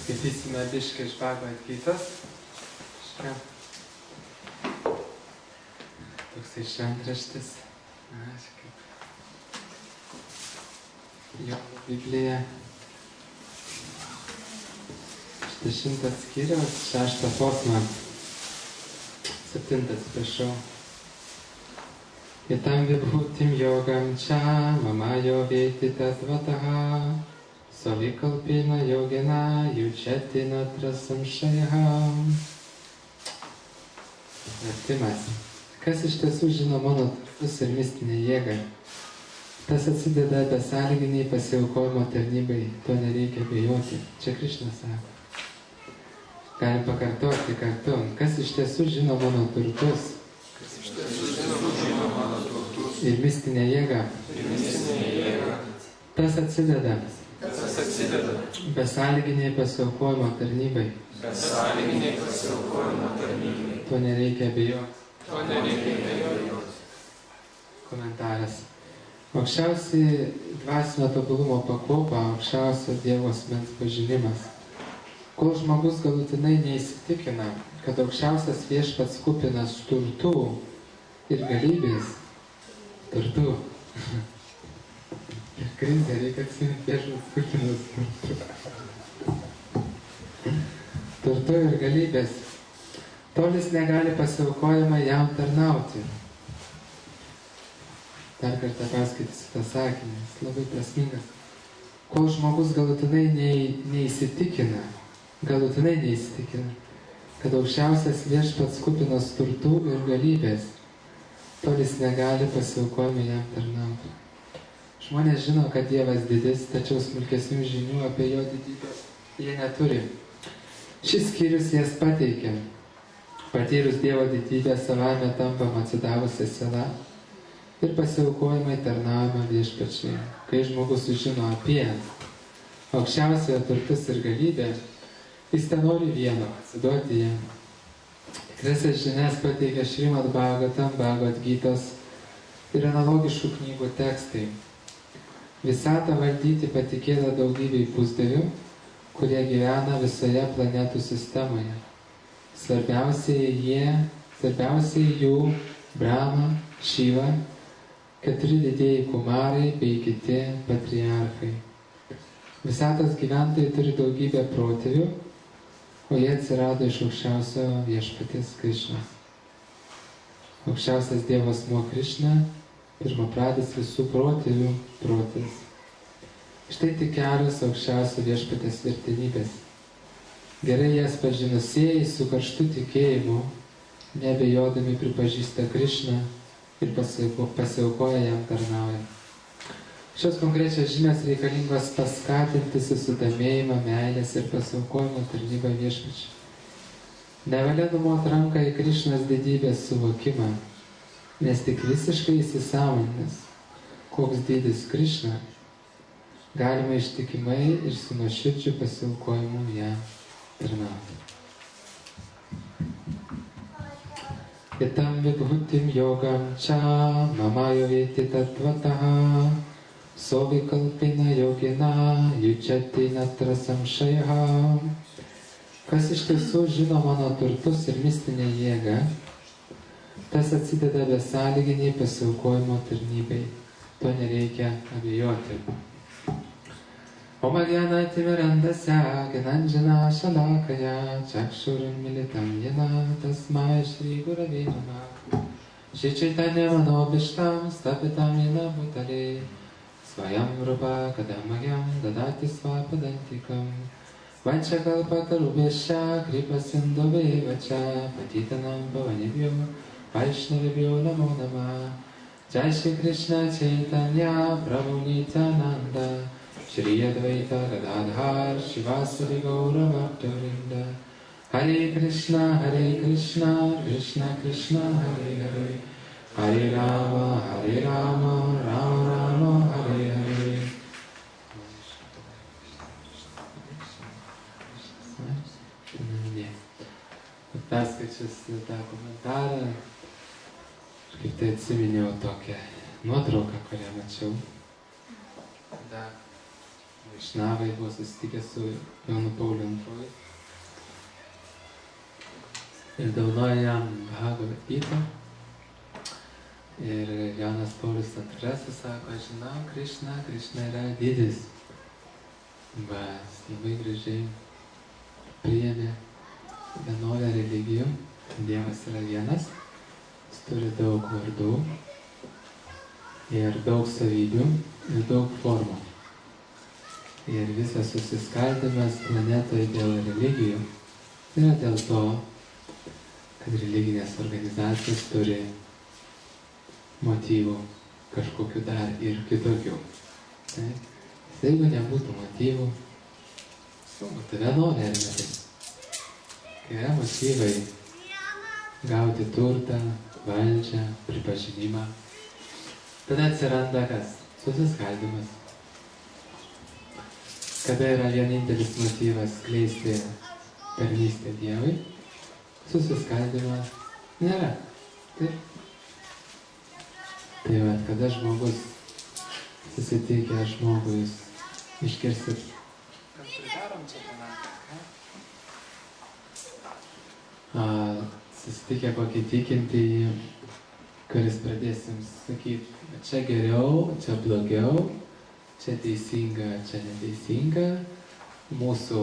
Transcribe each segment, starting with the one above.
Skaitysime biškį iš Bhagavad Gitos. Toksai šventraštis. Jo Biblija. 10 skyriaus, 6 posmą. 7, prašau. Itam vibhutim yogam cha mamayo veti tatvataha savikalpina yogena yuchati natra samshayaha. Vertimas. Kas iš tiesų žino mano turtus ir mistinę jėgą, tas atsideda besąlyginiai pasiaukojimo tarnybai, to nereikia bijoti. Čia Krišna sako. Galim pakartoti kartu. Kas iš tiesų žino mano turtus ir mistinę jėgą, tas atsideda besąlyginiai pasiaukojimo tarnybai, to nereikia bijoti. Komentaras. Aukščiausiai dvasinio tobulumo pakopa, aukščiausio Dievo asmens pažinimas. Kol žmogus galutinai neįsitikina, kad aukščiausias viešpats kupinas turtų ir galybės, turtų. Ir krizė, reikia atsiminti viešpats kupinas turtų ir galybės. Tolis negali pasiaukojimą jam tarnauti. Dar kartą perskaitysiu tą sakinį, jis labai prasmingas. Kol žmogus galutinai neįsitikina, kad aukščiausias viešpats kupinas turtų ir galybės, tolis negali pasiaukojimą jam tarnauti. Žmonės žino, kad Dievas didis, tačiau smulkesnių žinių apie jo didybę jie neturi. Šis skyrius jas pateikia. Patyrus Dievo didybę savame tampama atsidavusia siela ir pasiaukojimai tarnaujama viešpačiai. Kai žmogus sužino apie aukščiausiojo turtus ir galybę, jis tenori vieno atsiduoti jam. Tikrasias žinias pateikia Šrimad Bhagavatam, Bhagavad Gitos ir analogiškų knygų tekstai. Visatą valdyti patikėta daugybei pusdievių, kurie gyvena visoje planetų sistemoje. Svarbiausiai jų Brahma, Šiva, 4 didieji kumarai bei kiti patriarchai. Visatos gyventojai turi daugybę protėvių, o jie atsirado iš aukščiausio viešpaties Krišnos. Aukščiausias Dievo asmuo Krišna, pirmapradis visų protėvių protėvis. Štai tik kelios aukščiausio viešpaties vertenybės. Gerai jas pažinusieji su karštu tikėjimu, neabejodami pripažįsta Krišną ir pasiaukoja jam tarnauja. Šios konkrečios žinios reikalingos paskatinti susidomėjimą, meilės ir pasiaukojimo tarnybą viešpačiui. Nevalia numoti ranką į Krišnos didybės suvokimą, nes tik visiškai įsisąmoninęs, koks didis Krišna, galima ištikimai ir su nuoširdžiu pasiaukojimu jam tarnauti. Itam vibhutim yogam cha mamayo veti tatvataha sovikalpina yogina yuchati natra samshayaha. Kas iš tiesų žino mano turtus ir mistinę jėgą, tas atsideda besąlyginiai pasiaukojimo tarnybai. To nereikia abejoti. Om Ajnana-timirandasya Gnanjana Shalakaya Chakshurimilitam Yena Tasmai Shri Gurave Namah. Shri Chaitanya Manobhishtam Stapitam Yena Bhutale Swayam Rupa Kadamagyam Dadati Svapadantikam Vanchakalpatarubhesha Kripa Sindhuvevacha Patitanam Pavanebhyo Vaishnavibhyo Namo Namah. Jai Shri Krishna Chaitanya Prabhu Nityananda Shri Advaita Gadadhar Shivasari Gaura Bhakta-vrinda. Hare Krishna Krishna Krishna Hare Hare, Hare Rama Rama Rama Hare Hare. Perskaičius tą komentarą, kaip tai atsiminiau tokią nuotrauką, kurią mačiau. Tada Vašnavai buvo susitikę su Jonu Pauliu II ir dovanojo jam Bhagavad Gita. Ir Jonas Paulius II sako, aš žinau, Krišna yra didis. Jis labai gražiai priėmė vienovę religijų. Dievas yra vienas, jis turi daug vardų ir daug savybių ir daug formų. Ir visas susiskaldymas planetoje dėl religijų yra dėl to, kad religinės organizacijos turi motyvų kažkokių dar ir kitokių. Jeigu nebūtų motyvų, būtų vienovė, ar ne taip? Kai yra motyvai gauti turtą, valdžią, pripažinimą, tada atsiranda kas? Susiskaldymas. Kada yra vienintelis motyvas skleisti tarnystę Dievui, susiskaldymo nėra. Taip? Tai va, kada žmogus susitikę žmogui, jūs iškirsit. Kas pridarom čia panašiai? Susitikę kokį tikintįjį, kuris pradės jums sakyti, čia geriau, čia blogiau, čia teisinga, čia neteisinga, mūsų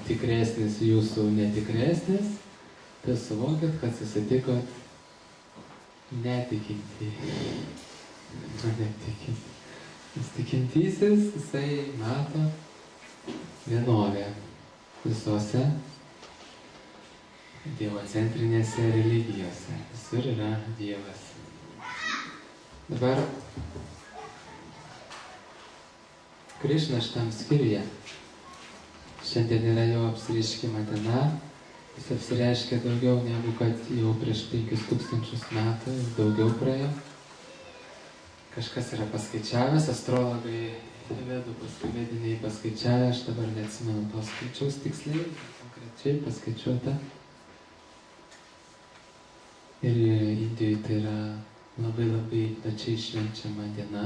tikresnis, jūsų netikresnis, tai suvokit, kad susitikot netikintįjį. Tikintysis, jisai mato vienovę visose dievocentrinėse religijose. Visur yra Dievas. Dabar Krišna šitam skyriuje. Šiandien yra jo apsireiškimo diena. Jis apsireiškia daugiau negu kad jau prieš 5000 metų ir daugiau praėjo. Kažkas yra paskaičiavęs, astrologai, vedų vediniai paskaičiavę, aš dabar neatsimenu tos skaičiaus tiksliai, konkrečiai paskaičiuota. Ir Indijoje tai yra labai plačiai švenčiama diena.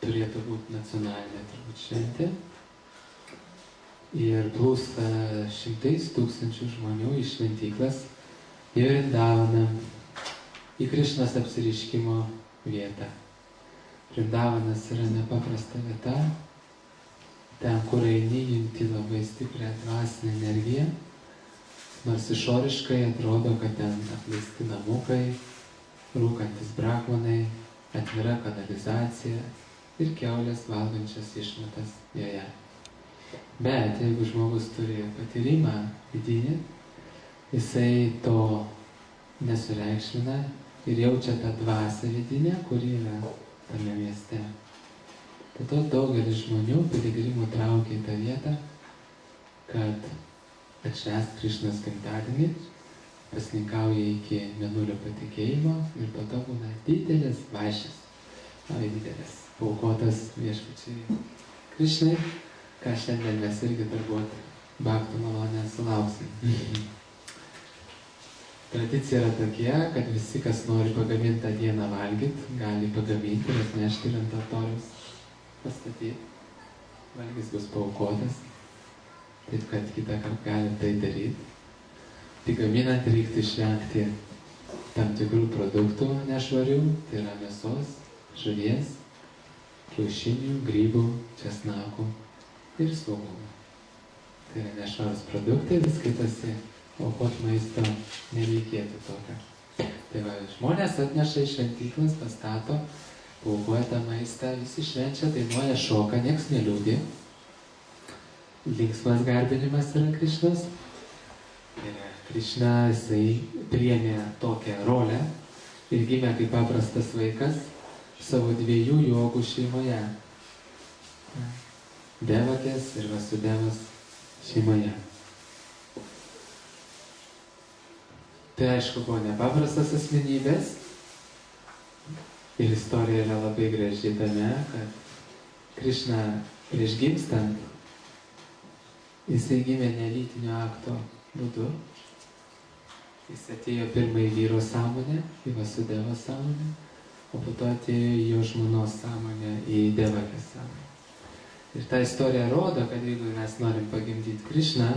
Turėtų būti nacionalinė turbūt šventė. Ir plūsta šimtais tūkstančių žmonių į šventyklas į Vrindavaną, į Krišnos apsireiškimo vietą. Vrindavanas yra nepaprasta vieta, ten, kur eini, junti labai stiprią dvasinę energiją, nors išoriškai atrodo, kad ten apleisti namukai, rūkantis brahmanai, atvira kanalizacija ir kiaulės valgančias išmatas joje. Bet jeigu žmogus turi patyrimą vidinį, jisai to nesureikšmina ir jaučia tą dvasią vidinę, kuri yra tame mieste. Tad daugelis žmonių piligrimų traukia į tą vietą, kad atšvęst Krišnos gimtadienį, pasninkauja iki mėnulio patekėjimo ir po to būna didelės vaišės, labai didelės, paaukotas viešpačiai Krišnai, ką šiandien mes irgi turbūt bhaktų malonę sulauksim. Tradicija yra tokia, kad visi, kas nori pagaminti tą dieną valgyti, gali pagaminti ir atnešti ir ant altoriaus pastatyti. Valgis bus paaukotas, taip kad kitą kartą gali tai daryti. Tik gaminant reiktų išvengti tam tikrų produktų nešvarių, tai yra mėsos, žuvies, kiaušinių, grybų, česnakų ir svogūnų. Tai yra nešvarus produktai, vis skaitosi. Aukot maisto nereikėtų tokio. Tai va, žmonės atneša į šventyklas, pastato, paaukoja tą maistą, visi švenčia, dainuoja, šoka, nieks neliūdi. Linksmas garbinimas yra Krišnos. Ir Krišna, jisai priėmė tokią rolę ir gimė kaip paprastas vaikas savo 2 jogų šeimoje. Devakės ir Vasudevos šeimoje. Tai aišku buvo nepaprastas asmenybės ir istorija yra labai graži tame, kad Krišna prieš gimstant jisai gimė nelytinio akto būdu. Jis atėjo pirmą į vyro sąmonę, į Vasudevos sąmonę, o po to atėjo į jo žmonos sąmonę, į Devakės sąmonę. Ir ta istorija rodo, kad jeigu mes norim pagimdyti Krišną,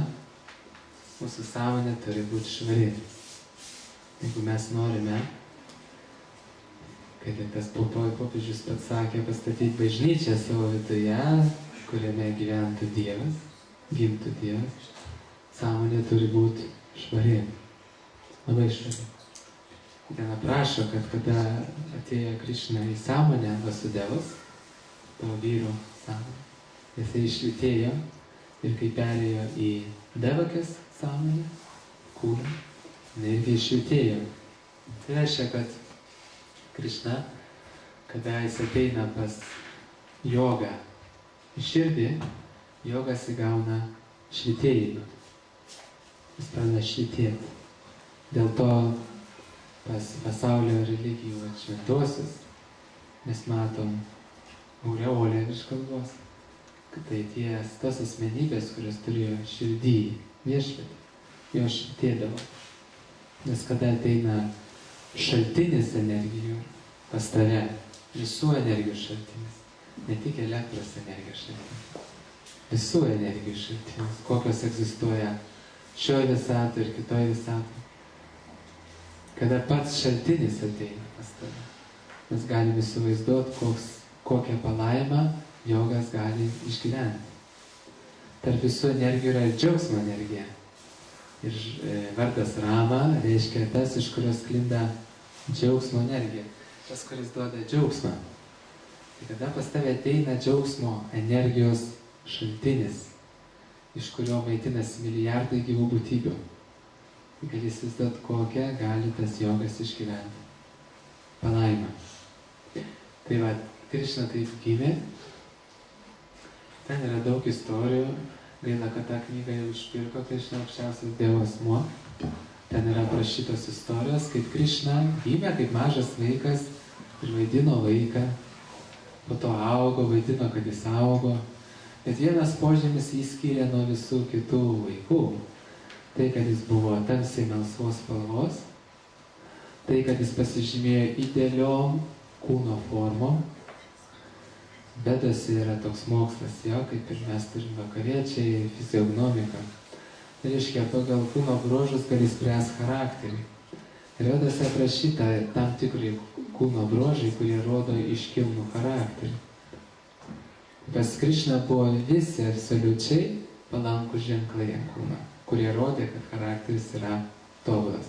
mūsų sąmonė turi būti švari. Jeigu mes norime, kaip tas popiežius pats sakė, pastatyti bažnyčią savo viduje, kuriame gyventų Dievas, gimtų Dievas, sąmonė turi būti švari. Labai švari. Ten aprašo, kad kada atėjo Krišna į sąmonę, Vasudevas, tavo vyro sąmonę, jisai iššvitėjo ir kai perėjo į Devakės sąmonę, kūną, irgi iššvitėjo. Tai reiškia, kad Krišna, kada jis ateina pas jogą į širdį, jogas įgauna švitėjimą. Jis pradeda švitėti. Dėl to pas pasaulio religijų šventosius mes matom aureolę virš galvos, kad tai tos asmenybės, kurios turėjo širdį viešpatį, jo švitėdavo. Nes kada ateina šaltinis energijų pas tave, visų energijų šaltinis, ne tik elektros energijos šaltinis, visų energijų šaltinis, kokios egzistuoja šioje visatoje ir kitoje visatoje. Kada pats šaltinis ateina pas tave, mes galime įsivaizduoti, kokią palaimą jogas gali išgyventi. Tarp visų energijų yra ir džiaugsmo energija. Ir vardas Rama reiškia tas, iš kurios sklinda džiaugsmo energija. Tas, kuris duoda džiaugsmą. Tai kada pas tave ateina džiaugsmo energijos šaltinis, iš kurio maitinasi milijardai gyvų būtybių, gali įsivaizduoti, kokią gali tas jogas išgyventi. Palaimą. Tai va, Krišna taip gimė. Ten yra daug istorijų. Gaila, kad tą knygą jau išpirko Krišna, aukščiausias Dievo asmuo. Ten yra aprašytos istorijos, kaip Krišna gimė kaip mažas vaikas ir vaidino vaiką. Po to augo, vaidino, kad jis augo. Bet vienas požymis jį skyrė nuo visų kitų vaikų. Tai, kad jis buvo tamsiai melsvos spalvos, tai, kad jis pasižymėjo idealiom kūno formom. Vedose yra toks mokslas, jo, kaip ir mes turim vakariečiai, fiziognomika. Tai reiškia, pagal kūno bruožus gali spręsti charakterį. Ir vedose aprašyta tam tikri kūno bruožai, kurie rodo iškilnų charakterį. Pas Krišną buvo visi absoliučiai palankūs ženklai ant kūno, kurie rodė, kad charakteris yra tobulas.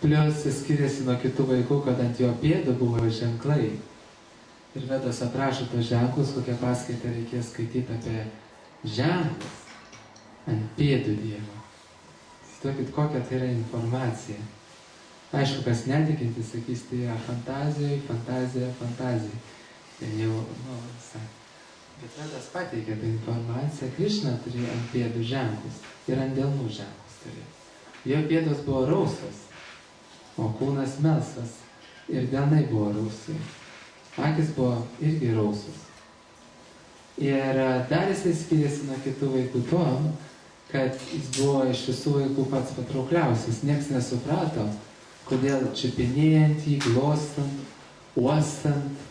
Plius jis skiriasi nuo kitų vaikų, kad ant jo pėdų buvo ženklai. Ir Vedos aprašo tos ženklus, kokią paskaitą reikės skaityti apie ženklus ant pėdų Dievo. Įsivaizduokit, kokia tai yra informacija. Aišku, kas netikintis, sakys, tai yra fantazija, fantazija, fantazija. Ir jau, visai. Bet Vedas pateikė tą informaciją, Krišna turėjo ant pėdų ženklus ir ant delnų ženklus turėjo. Jo pėdos buvo rausvas, o kūnas melsvas ir delnai buvo rausvi. Akis buvo irgi rausvas. Ir dar jisai skiriasi nuo kitų vaikų tuo, kad jis buvo iš visų vaikų pats patraukliausias. Niekas nesuprato, kodėl čiupinėjant jį, glostant, uostant,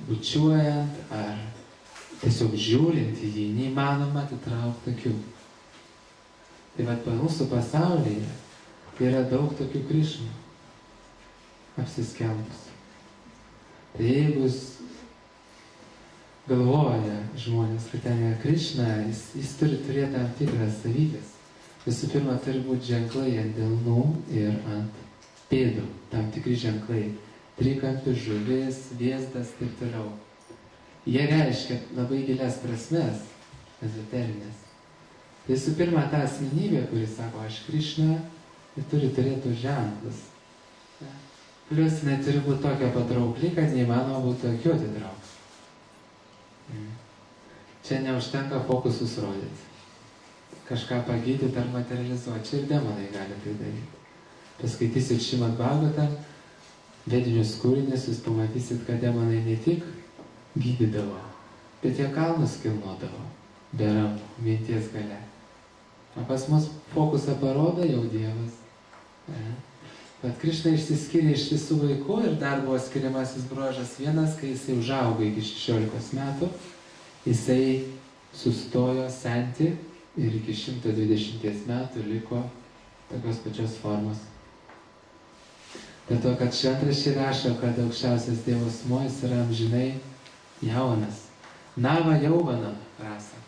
bučiuojant ar tiesiog žiūrint į jį, neįmanoma atitraukti akių. Tai vat mūsų pasaulyje yra daug tokių Krišnų apsiskelbus. Tai jeigu galvoja žmonės, kad ten yra Krišna, jis turi turėti tam tikras savybės. Visų pirma, turi būti ženklai ant delnų ir ant pėdų, tam tikri ženklai. Trikampis, žuvis, vėzdas, taip toliau. Jie reiškia labai gilias prasmes, ezoterinės. Visų pirma, ta asmenybė, kuris sako, aš Krišna, ir turi turėti ženklus. Plius jinai turi būti tokia patraukli, kad neįmanoma būtų akių atitraukti. Čia neužtenka fokusus rodyti. Kažką pagydyti ar materializuoti. Čia ir demonai gali tai daryti. Paskaitysit Šrimad Bhagavatam, vedinius kūrinius, jūs pamatysit, kad demonai ne tik gydydavo, bet jie kalnus kilnodavo, be rankų, minties gale. O pas mus fokusą parodo jau Dievas. Bet Krišna išsiskiria iš visų vaikų ir dar buvo skiriamasis bruožas vienas, kai jisai užaugo iki 16 metų jisai sustojo senti ir iki 120 metų liko tokios pačios formos. Dėl to, kad šventraščiai rašo, kad aukščiausias Dievo asmuo jis yra amžinai jaunas. Nava jauvana rasa.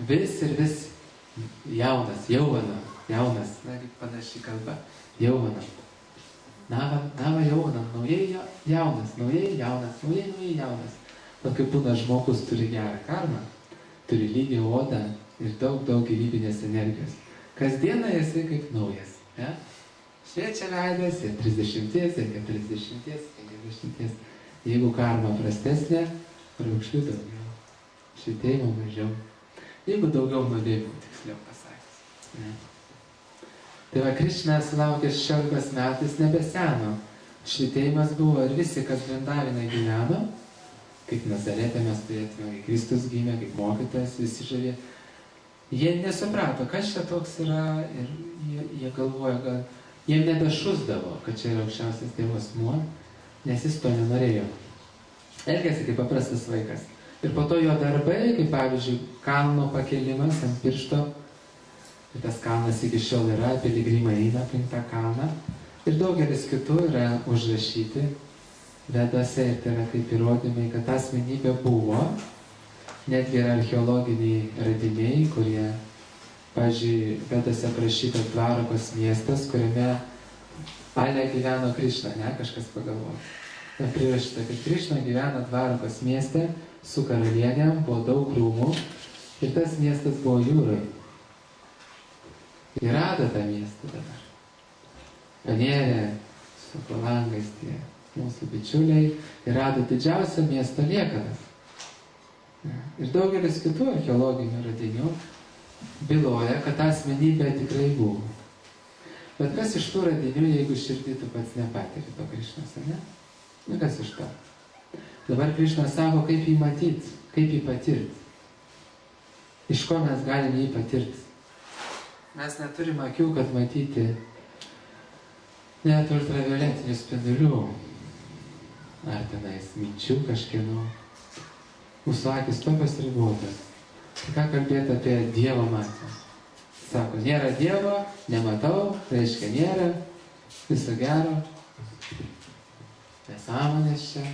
Vis ir vis jaunas, jauvana, jaunas, na, kaip panaši kalba, jauvana. Nava jauvana, naujai jaunas, naujai jaunas, naujai jaunas. O kaip būna žmogus turi gerą karmą, turi lygią odą ir daug gyvybinės energijos. Kasdieną esi kaip naujas. Ja? Šviečia veidas ir 30, ir 40, 50. Jeigu karma prastesnė, raukšlių daugiau, švitėjimo mažiau. Jeigu daugiau nuodėmių, tiksliau pasakęs. Ja. Tai va, Krišna sulaukęs 16 metais nebeseno. Švitėjimas buvo ir visi, kas Vrindavine gyveno, kaip Nazarete mes turėtume, kai Kristus gimė, kaip mokytojas, visi žavė. Jie nesuprato, kas čia toks yra ir jie galvoja, kad jie nebešusdavo, kad čia yra aukščiausias Dievo asmuo, nes jis to nenorėjo. Elgėsi kaip paprastas vaikas. Ir po to jo darbai, kaip pavyzdžiui, kalno pakėlimas ant piršto, ir tas kalnas iki šiol yra, piligrimai eina aplink tą kalną, ir daugelis kitų yra užrašyti Vedose ir tai yra kaip įrodymai, kad ta asmenybė buvo, netgi yra archeologiniai radiniai, kurie, pavyzdžiui, Vedose aprašytas Dvarakos miestas, kuriame Ale gyveno Krišna, ne, kažkas pagalvojo. Prirašyta, kad Krišna gyveno Dvarakos mieste su karalienėm, buvo daug rūmų ir tas miestas buvo jūrai. Ir rado tą miestą dabar. Panėrė su palangais tie mūsų bičiuliai ir rado didžiausią miesto liekanas. Ir daugelis kitų archeologinių radinių byloja, kad ta asmenybė tikrai buvo. Bet kas iš tų radinių, jeigu širdį tu pats nepatiri to Krišnos, ne? Nu kas iš to? Dabar Krišnas sako, kaip jį matyti, kaip jį patirti. Iš ko mes galime jį patirti? Mes neturime akių, kad matyti net ultravioletinių spindulių. Ar tenais minčių kažkieno. Mūsų akis tokios ribotas. Tai ką kalbėti apie Dievo matymą? Sako, nėra Dievo, nematau, reiškia nėra, viso gero. Nesąmonės čia,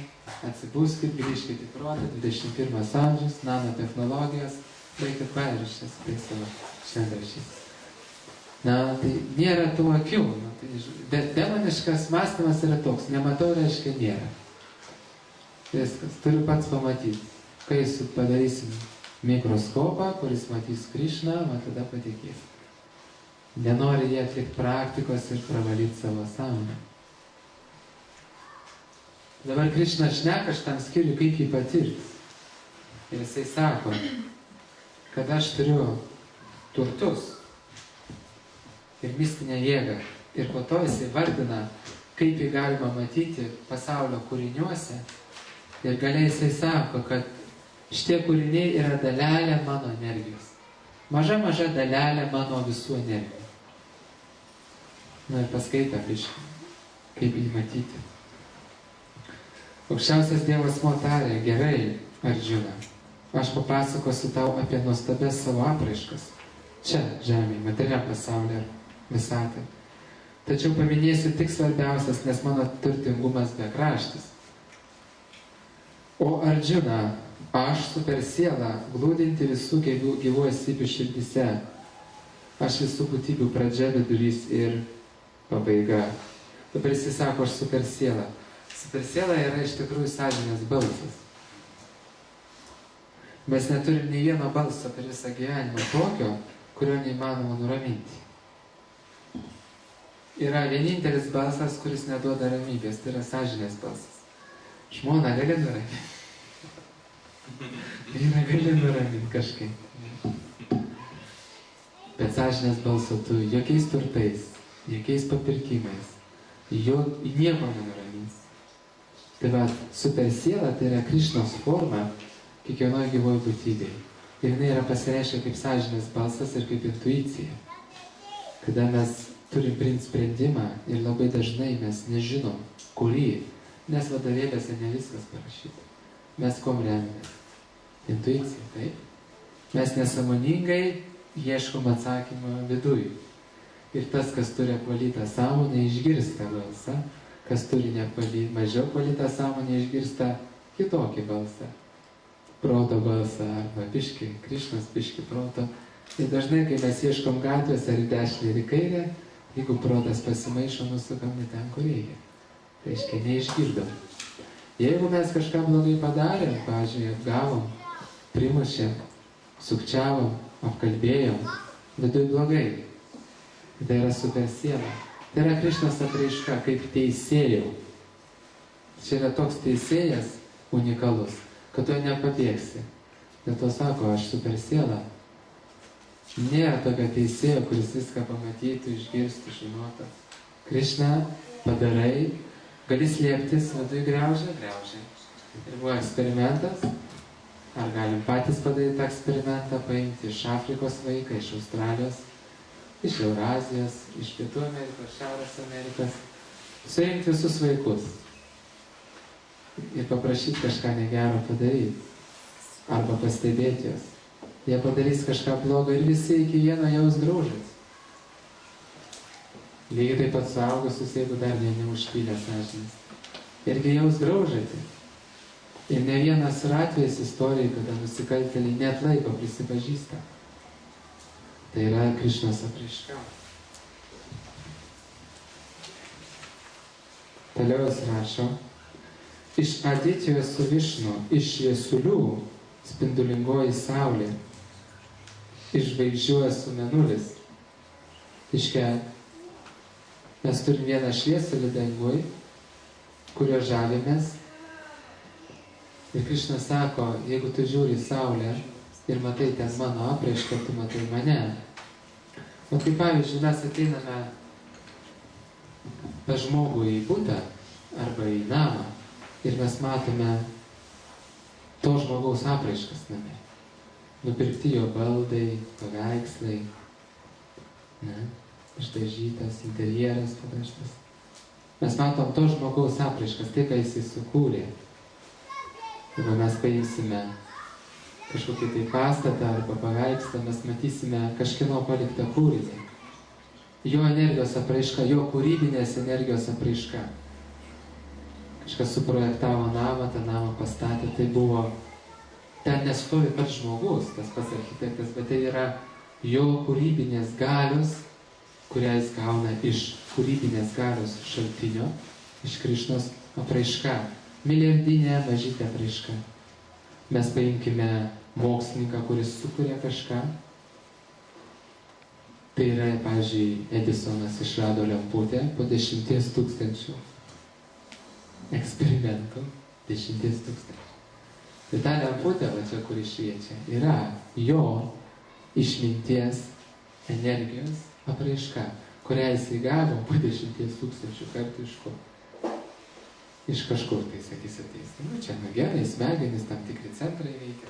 atsibūskit, grįžkit į protą, 21 amžius, nanotechnologijos, baikit pavyzdžius tai savo šventraščiais. Na, tai nėra tų akių. Tai demoniškas mąstymas yra toks, nematau, reiškia nėra. Viskas, turiu pats pamatyti. Kai padarysim mikroskopą, kuris matys Krišną, man tada patikės. Nenori jie atlikti praktikos ir pravalyti savo sąmonę. Dabar Krišna šneka, aš tam skiriu, kaip jį patirti. Ir jisai sako, kad aš turiu turtus ir mistinę jėgą. Ir po to jisai vardina, kaip jį galima matyti pasaulio kūriniuose. Ir galiai jisai sako, kad šitie kūriniai yra dalelė mano energijos. Maža dalelė mano visų energijų. Na ir paskaita, kaip jį matyti. Aukščiausias Dievas tarė, gerai, Arjuna, aš papasakosiu tau apie nuostabės savo apraiškas. Čia, žemėje, materialiam pasaulyje, visatai. Tačiau paminėsiu tik svarbiausias, nes mano turtingumas bekraštis. O Arjuna, aš super siela, glūdinti visų gyvų esybių širdyse. Aš visų būtybių pradžia, vidurys ir pabaiga. Dabar jis sako, aš super siela. Super siela yra iš tikrųjų sąžinės balsas. Mes neturim nei vieno balso per visą gyvenimą tokio, kurio neįmanoma nuraminti. Yra vienintelis balsas, kuris neduoda ramybės, tai yra sąžinės balsas. Žmona gali nuraminti. Vyra gali nuraminti kažkaip. Bet sąžinės balso tu jokiais turtais, jokiais papirkimais, nieko nenuramins. Tai va, super siela tai yra Krišnos forma kiekvienoje gyvoje būtybėje. Ir jinai yra pasireiškia kaip sąžinės balsas ir kaip intuicija. Kada mes turim priimti sprendimą ir labai dažnai mes nežinom, kurį, nes vadovėliuose ne viskas parašyta. Mes kom remiamės. Intuicija, taip. Mes nesąmoningai ieškom atsakymą viduj. Ir tas, kas turi apvalytą sąmonę, išgirsta balsą. Kas turi mažiau apvalytą sąmonę, išgirsta kitokį balsą. Proto balsą arba biškį, Krišnos biškį proto. Ir dažnai, kai mes ieškom gatvės ar į dešinę ir į kairę, jeigu protas pasimaišo, nusukam į ten, kur reikia. Tai reiškia, neišgirdom. Jeigu mes kažką blogai padarėm, pavyzdžiui, apgavom, primušėm, sukčiavom, apkalbėjom, viduj blogai. Tai yra super siela. Tai yra Krišnos apraiška kaip teisėjo. Čia yra toks teisėjas unikalus, kad tu nepabėgsi. Dėl to sako, aš super siela. Nėra tokio teisėjo, kuris viską pamatytų, išgirstų, žinotų. Krišna padarai, gali slėptis, viduj griaužia. Ir buvo eksperimentas. Ar galim patys padaryti tą eksperimentą, paimti iš Afrikos vaiką, iš Australijos, iš Eurazijos, iš Pietų Amerikos, Šiaurės Amerikos, surinkti visus vaikus ir paprašyti kažką negero padaryti, arba pastebėti juos. Jie padarys kažką blogo ir visi iki vieno jaus graužas. Lygiai taip pat suaugusius, jeigu dar neužpylė sąžinės. Irgi jaus graužatį. Ir ne vienas atvejis istorijai, kada nusikaltėliai neatlaiko, prisipažįsta. Tai yra Krišnos apraiška. Toliau jis rašo, iš Aditijos su Višnu, iš šviesulių spindulingoji saulė, iš žvaigždžių esu mėnulis. Iškia, mes turim vieną šviesulį dangui, kurio žavimės. Ir Krišna sako, jeigu tu žiūri saulę ir matai ten mano apraišką, tu matai mane. O kaip pavyzdžiui, mes ateiname pas žmogų į butą arba į namą ir mes matome to žmogaus apraiškas name. Nupirkti jo baldai, paveikslai, išdažytas, interjeras padažtas. Mes matom to žmogaus apraiškas, tai, ką jisai sukūrė. Jeigu mes paimsime kažkokį tai pastatą arba paveikslą, mes matysime kažkieno paliktą kūrinį. Jo energijos apraiška, jo kūrybinės energijos apraiška. Kažkas suprojektavo namą, tą namą pastatė, tai buvo, ten nestovi pats žmogus, tas pats architektas, bet tai yra jo kūrybinės galios, kurią jis gauna iš kūrybinės galios šaltinio, iš Krišnos apraiška. Milijardinė mažytė apraiška. Mes paimkime mokslininką, kuris sukuria kažką. Tai yra, pavyzdžiui, Edisonas išrado lemputę po 10 000 eksperimentų. 10 000. Tai ta lemputė, va čia, kuri šviečia, yra jo išminties energijos apraiška, kurią jisai gavo po 10 000 kartų iš ko. Iš kažkur, tai sakys ateis. Nu, čia, gerai, smegenys, tam tikri centrai veikia,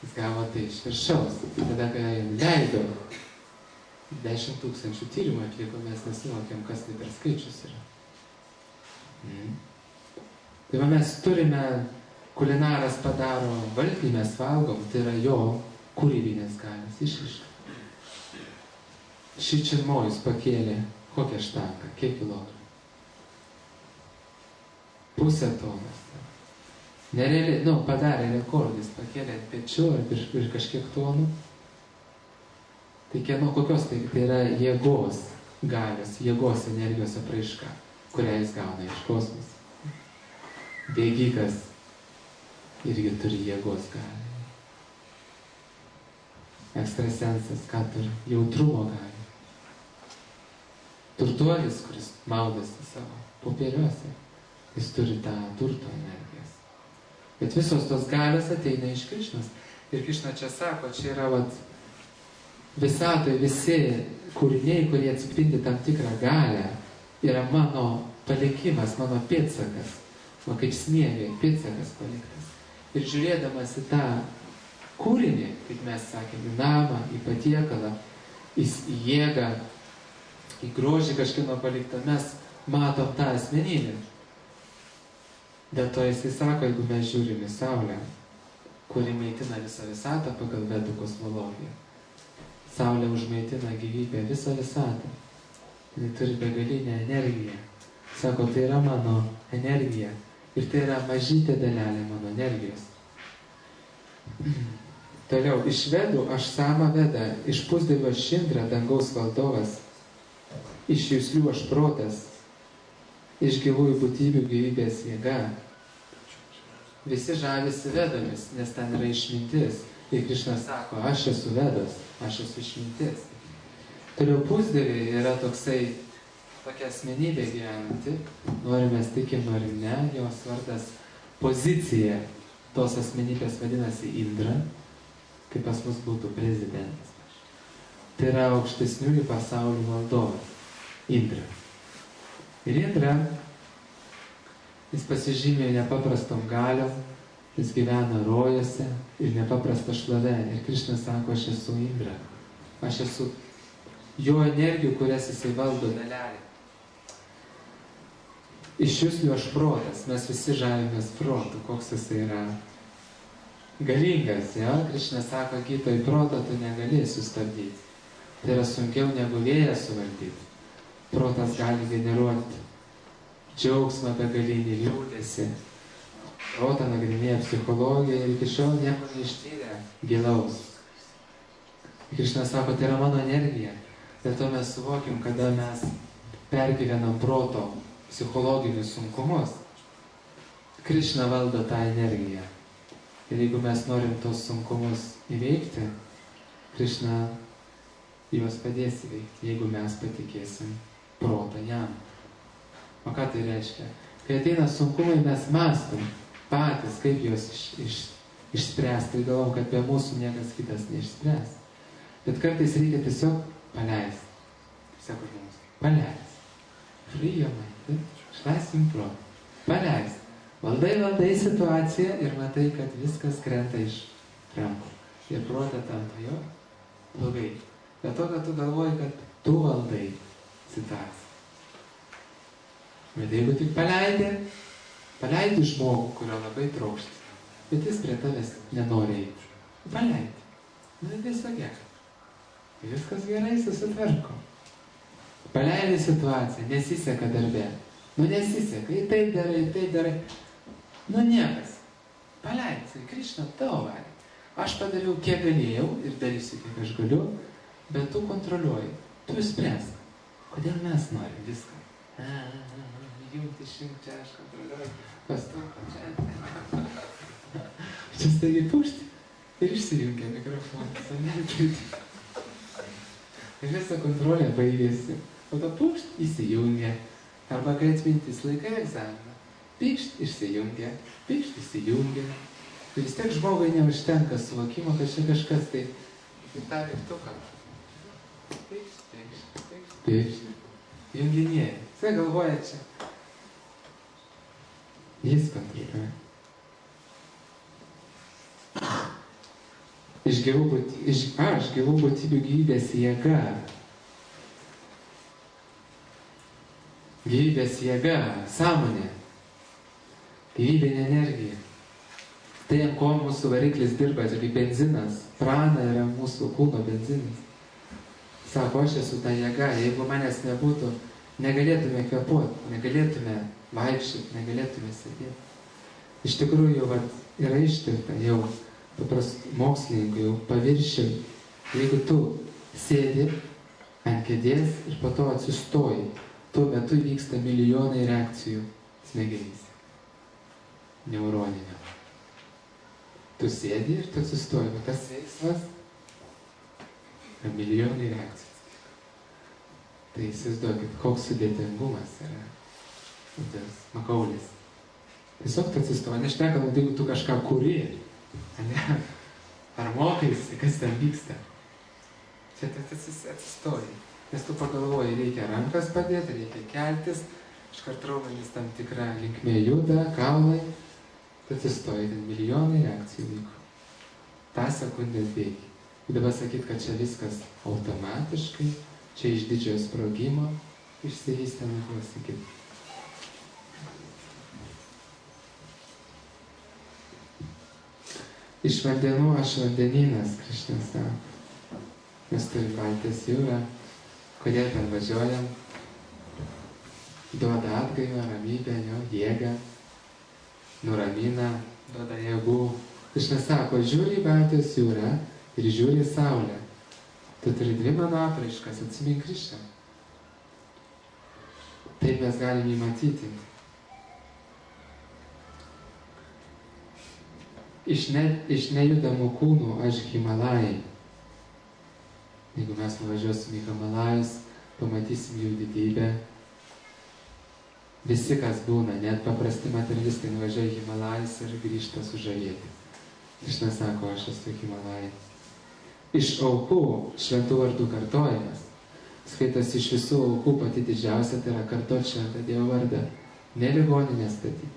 jis gavo tai iš viršaus. Tada, kai jam leido 10 000 tyrimų atliko, mes nesuvokėm, kas tai per skaičius yra. Tai va, mes turime, kulinaras padaro valgį, mes valgom, tai yra jo kūrybinės galios išraiška. Šičinmojus pakėlė kokią štangą, kiek kilogramų? 0,5 tonos. Nerealiai, padarė rekordis, pakėlė ant pečių ir kažkiek tonų. Tai kieno kokios, tai yra jėgos galios, jėgos energijos apraiška, kurią jis gauna iš kosmoso. Bėgikas irgi turi jėgos galią. Ekstrasensas, ką turi? Jautrumo galią. Turtuolis, kuris maudasi savo popieriuose, jis turi tą turto energijas. Bet visos tos galios ateina iš Krišnos. Ir Krišna čia sako, čia yra visatoje visi kūriniai, kurie atspindi tam tikrą galią, yra mano palikimas, mano pėdsakas. O kaip sniegai, pėdsakas paliktas. Ir žiūrėdamas į tą kūrinį, kaip mes sakėm, į namą, į patiekalą, į jėgą, į grožį kažkieno paliktą, mes matom tą asmenybę. Dėl to jisai sako, jeigu mes žiūrim į saulę, kuri maitina visą visatą pagal vedų kosmologiją. Saulė užmaitina gyvybę visą visatą. Jis turi begalinę energiją. Sako, tai yra mano energija. Ir tai yra mažytė dalelė mano energijos. Toliau, iš vedų aš Sama Veda, iš pusdivio aš Indra, dangaus valdovas, iš juslių aš protas, iš gyvųjų būtybių gyvybės jėga. Visi žavisi vedomis, nes ten yra išmintis. Ir Krišna sako, aš esu vedas, aš esu išmintis. Toliau pusdieviai yra tokia asmenybė gyvenanti, norime tikim, norim ne, jos vardas pozicija tos asmenybės vadinasi Indra, kaip pas mus būtų prezidentas. Tai yra aukštesniųjų pasaulių valdovas, Indra. Ir Indra, jis pasižymė nepaprastom galiom, jis gyvena rojuose ir nepaprasta šlove. Ir Krišna sako, aš esu Indra, aš esu jo energijų, kurias jisai valdo dalelė. Iš juslių aš protas, mes visi žavimės protu, koks jisai yra galingas, jo? Krišna sako, kitoj proto tu negali sustabdyti. Tai yra sunkiau negu vėją suvaldyti. Protas gali generuoti džiaugsmą, begalinį liūdesį. Protą nagrinėja psichologija ir iki šiol nieko neištyrė gilaus. Krišna sako, tai yra mano energija. Dėl to mes suvokim, kada mes pergyvenam proto psichologinius sunkumus, Krišna valdo tą energiją. Ir jeigu mes norim tos sunkumus įveikti, Krišna juos padės įveikti, jeigu mes patikėsim protą jam. O ką tai reiškia? Kai ateina sunkumai, mes mąstom patys, kaip juos išspręsti. Ir galvom, kad be mūsų niekas kitas neišspręs. Bet kartais reikia tiesiog paleisti. Sako žmogus, paleist. Free-jomai, išlaisvim protą. Paleist. Valdai situaciją ir matai, kad viskas krenta iš rankų. Ir protą tampa jo blogai. Dėl to, kad tu galvoji, kad tu valdai situaciją. Bet jeigu tik paleidi žmogų, kurio labai trokšti, bet jis prie tavęs nenori eiti. Paleidi. Nu, tiesiog gerai. Viskas gerai, susitvarko. Paleidi situaciją, nesiseka darbe. Nu, nesiseka, taip darai. Nu, niekas. Paleidi, Krišna, tavo valia. Aš padariau, kiek galėjau ir darysiu, kiek aš galiu, bet tu kontroliuoji. Tu spręsk. Kodėl mes norim viską? Jungti čia, aš kontroliuoju. Pastumpa čia. Čia staigiai pušti ir išsijungia mikrofonas. Ir visa kontrolė baigėsi. O to pukšt, įsijungia. Arba kai atmintis laikai egzaminą. Pykšt, išsijungia. Pykšt, įsijungia. Ir vis tiek žmogui neužtenka suvokimo, kad čia kažkas tai į tą vyktuką. Pykšt. Junginėja. Jisai galvoja čia. Jis kontroliuoja. Iš gyvų būtybių gyvybės jėga. Gyvybės jėga, sąmonė. Gyvybinė energija. Tai, ant ko mūsų variklis dirba, čia kaip benzinas. Prana yra mūsų kūno benzinas. Sako, aš esu ta jėga, jeigu manęs nebūtų, negalėtume kvėpuoti, negalėtume vaikščioti, negalėtume sėdėti. Iš tikrųjų, yra ištirta jau mokslininkų, jau paviršiai. Jeigu tu sėdi ant kėdės ir po to atsistoji, tuo metu vyksta milijonai reakcijų smegenyse. Neuroninio. Tu sėdi ir tu atsistoji, bet tas veiksmas yra milijonai reakcijų. Tai įsivaizduokit, koks sudėtingumas yra tas makaulis. Tiesiog tu atsistoji, nešnekam, jeigu tu kažką kuri, ar mokaisi, kas ten vyksta. Čia tu atsistoji, nes tu pagalvoji, reikia rankas padėti, reikia keltis, iškart raumenys tam tikrą linkmė juda, kaulai, tu atsistoji, ten milijonai reakcijų vyko. Ta sekundės bėgi. Ir dabar sakyt, kad čia viskas automatiškai, čia iš didžiojo sprogimo išsivystė, neklausykit. Iš vandenų aš vandenynas, Krišna sako. Mes turim Baltijos jūrą, kodėl ten važiuojam, duoda atgaivą, ramybę, jo, jėgą, nuramina, duoda jėgų. Krišna sako, žiūri į Baltijos jūrą ir žiūri į Saulę. Tu turi dvi mano apraiškas, atsimink Krišną. Taip mes galim jį matyti. Iš nejudamų kūnų aš Himalajai. Jeigu mes nuvažiuosim į Himalajus, pamatysim jų didybę. Visi, kas būna, net paprasti materialistai nuvažiuoja į Himalajus ir grįžta sužavėti. Krišna sako, aš esu Himalajai. Iš aukų šventų vardų kartojimas. Skaitas iš visų aukų pati didžiausia, tai yra kartot šventą Dievo vardą. Ne ligoninę statyti.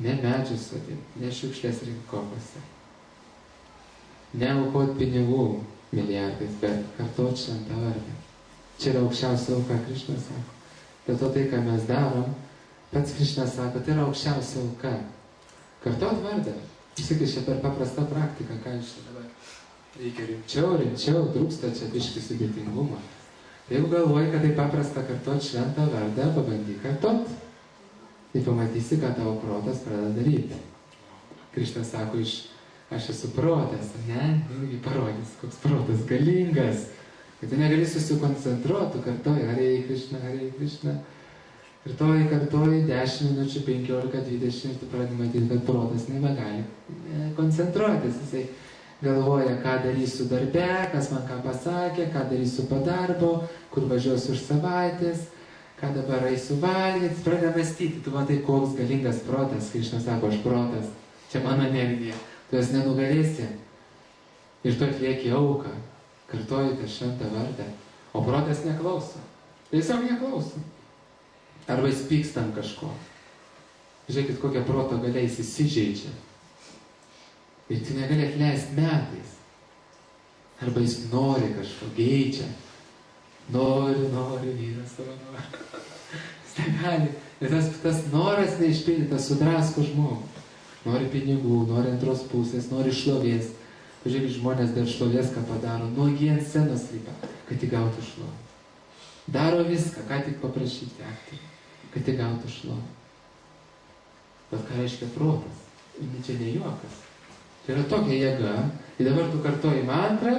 Ne medžius sodinti, ne šiukšlės rinkti kopose. Ne aukot pinigų milijardais, bet kartot šventą vardą. Čia yra aukščiausia auka, Krišna sako. Dėl to tai, ką mes darom, pats Krišna sako, tai yra aukščiausia auka. Kartot vardą. Sakys, čia per paprastą praktiką, ką iš čia dabar. Reikia rimčiau, trūksta čia biškį sudėtingumą. Tai jeigu galvoji, kad tai paprasta kartot šventą vardą, pabandyk kartot. Tai pamatysi, ką tavo protas pradeda daryti. Krišna sako, aš esu protas, ne? Irgi parodys, koks protas galingas. Kad tu negali susikoncentruoti, tu kartoji, Hare Krišna. Kartoji 10 minučių, 15-20 ir tu pradedi matyti, kad protas nebegali koncentruotis. Jisai galvoja, ką darysiu darbe, kas man ką pasakė, ką darysiu po darbo, kur važiuosiu už savaitės, ką dabar eisiu valgyti, pradeda mąstyti. Tu matai, koks galingas protas, Krišna sako, aš protas, čia mano energija, tu jas nenugalėsi. Ir tu atlieki auką, kartoji tą šventą vardą, o protas neklauso. Tiesiog neklauso. Arba jis pyksta ant kažko. Žiūrėkit, kokią proto galia jis įsižeidžia. Ir tu negali atleisti metais. Arba jis nori kažko, geidžia. Nori vyras savo nori. Jis negali. Ir tas noras neišpildytas sudrasko žmogų. Nori pinigų, nori antros pusės, nori šlovės. Pažiūrėkit, žmonės dėl šlovės ką padaro. Nuogi ant scenos lipa, kad tik gautų šlovę. Daro viską, ką tik paprašyti aktorių, kad tik gautų šlovę. Bet ką reiškia protas? Ir čia ne juokas. Tai yra tokia jėga. Ir dabar tu kartoji mantrą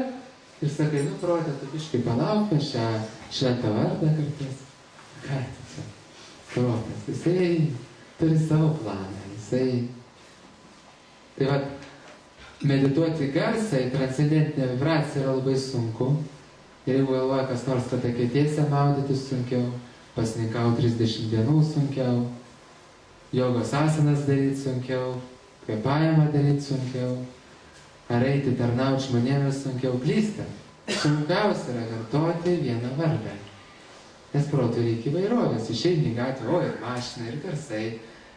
ir sakai, nu protė, tu biškai palauk, aš šią šventą vardą kartais. Ką tu čia? Protas. Jisai turi savo planą. Jisai... Tai va, medituoti garsą į transcendentinę vibraciją yra labai sunku. Ir jeigu galvoja, kas nors, kad eketėse maudytis sunkiau, pasninkau 30 dienų sunkiau, jogos asanas daryti sunkiau, kvėpavimą daryti sunkiau, ar eiti tarnauti žmonėmis sunkiau, klysta. Sunkiausia yra kartoti vieną vardą. Nes protui reikia įvairovės. Išeini į gatvę, o ir mašina, ir garsai,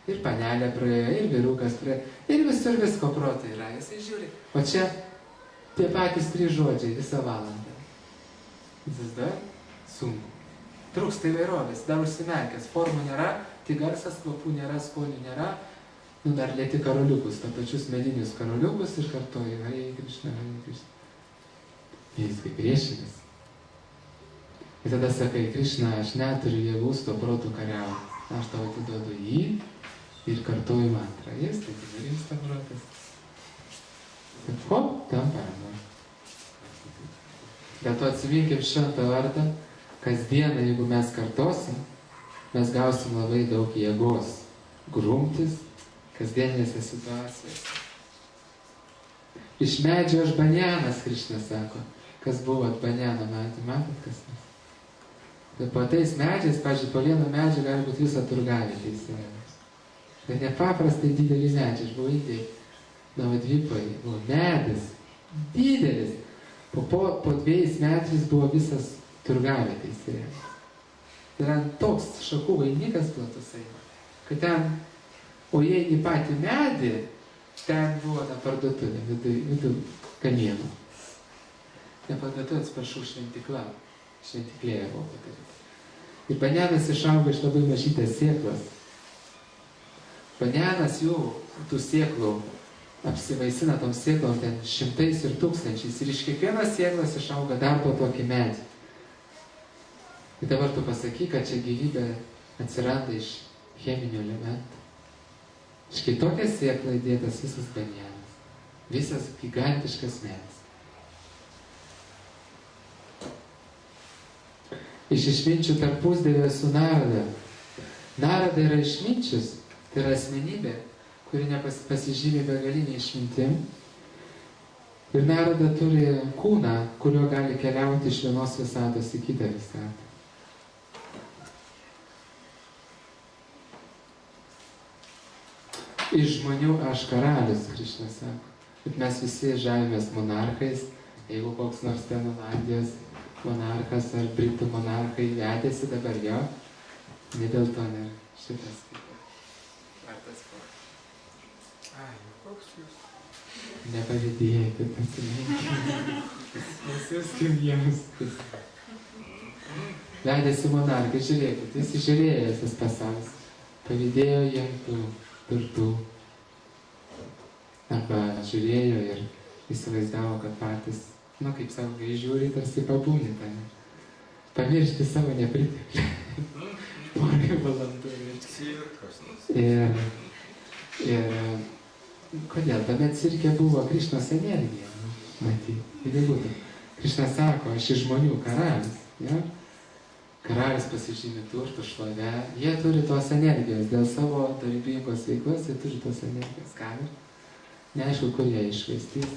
ir panelė praėjo, ir vyrukas praėjo, ir visur visko protai yra. Jisai žiūri. O čia tie patys 3 žodžiai visą valandą. Vis dar sunku. Trūksta įvairovės, dar užsimerkęs. Formų nėra, tik garsas, kvapų nėra, skonių nėra. Nu, dar lieti karoliukus, ta pačius medinius karoliukus ir kartoji, Hare Krišna, Hare Krišna. Jis kaip priešinis. Ir tada sakai, Krišna, aš neturiu jėgų su to protu kariauti. Aš tau atiduodu jį ir kartoju mantrą. Jis taip įvarimsta protas. Ir hop, tam parama. Dėl to atsiminkim šventą vardą, kasdieną, jeigu mes kartosim, mes gausim labai daug jėgos grumtis kasdieninėse situacijose. Iš medžio aš banjanas, Krišna sako. Kas buvo banjano medį, matot kas mes? Bet po tais medžiais, pavyzdžiui, po vieno medžio gali būti visą turgavietę įsivaizduoti. Bet nepaprastai didelį medžią, aš buvau Indijai, Navadvipoje, buvo medis, didelis. Po 2 metais buvo visas turgavietė įsivaizduoti. Tai yra toks šakų vainikas platus eina, kad ten, o jei į patį medį, ten buvo ta parduotuvė, vidų kamienų. Ne parduotuvė, atsiprašau, šventikla. Šventiklėje buvo padaryta. Ir banjanas išauga iš labai mažytės sėklos. Banjanas jų, tų sėklų, apsivaisina tom sėklom ten šimtais ir tūkstančiais ir iš kiekvienos sėklos išauga dar po tokį medį. Tai dabar tu pasakyk, kad čia gyvybė atsiranda iš cheminių elementų. Iš kitokią sėklą įdėtas visas banjanas, visas gigantiškas medis. Iš išminčių tarpusdavio su Narada. Narada yra išminčius, tai yra asmenybė, kuri pasižymė begalinį išmintim. Ir Narada turi kūną, kuriuo gali keliauti iš vienos visatos į kitą visatą. Iš žmonių aš karalius, Krišna sako. Bet mes visi žavimės monarchais, jeigu koks nors ten Olandijos monarchas ar Britų monarchai vedėsi dabar jo, ne dėl to nėra šitas kaip ar tas koks. Ai, koks jūs? Nepavydėkit, atsiminkime. Nesiuskim jiems. Vedėsi monarchai, žiūrėkit, jis žiūrėjęs tas pasaulis. Pavydėjo jiem tų turtų. Arba žiūrėjo ir įsivaizdavo, kad patys, kaip savo, kai žiūri, tarsi pabūni ten. Pamiršti savo nepriteklių. Porą valandų. Ir kodėl? Tame cirke buvo Krišnos energija. Matyt. Krišna sako, aš iš žmonių karalius. Ja? Karalis pasižymė turtų, šlovę. Jie turi tos energijos. Dėl savo dorybingos veiklos jie turi tos energijos. Gali. Neaišku, kur jie išvaistys,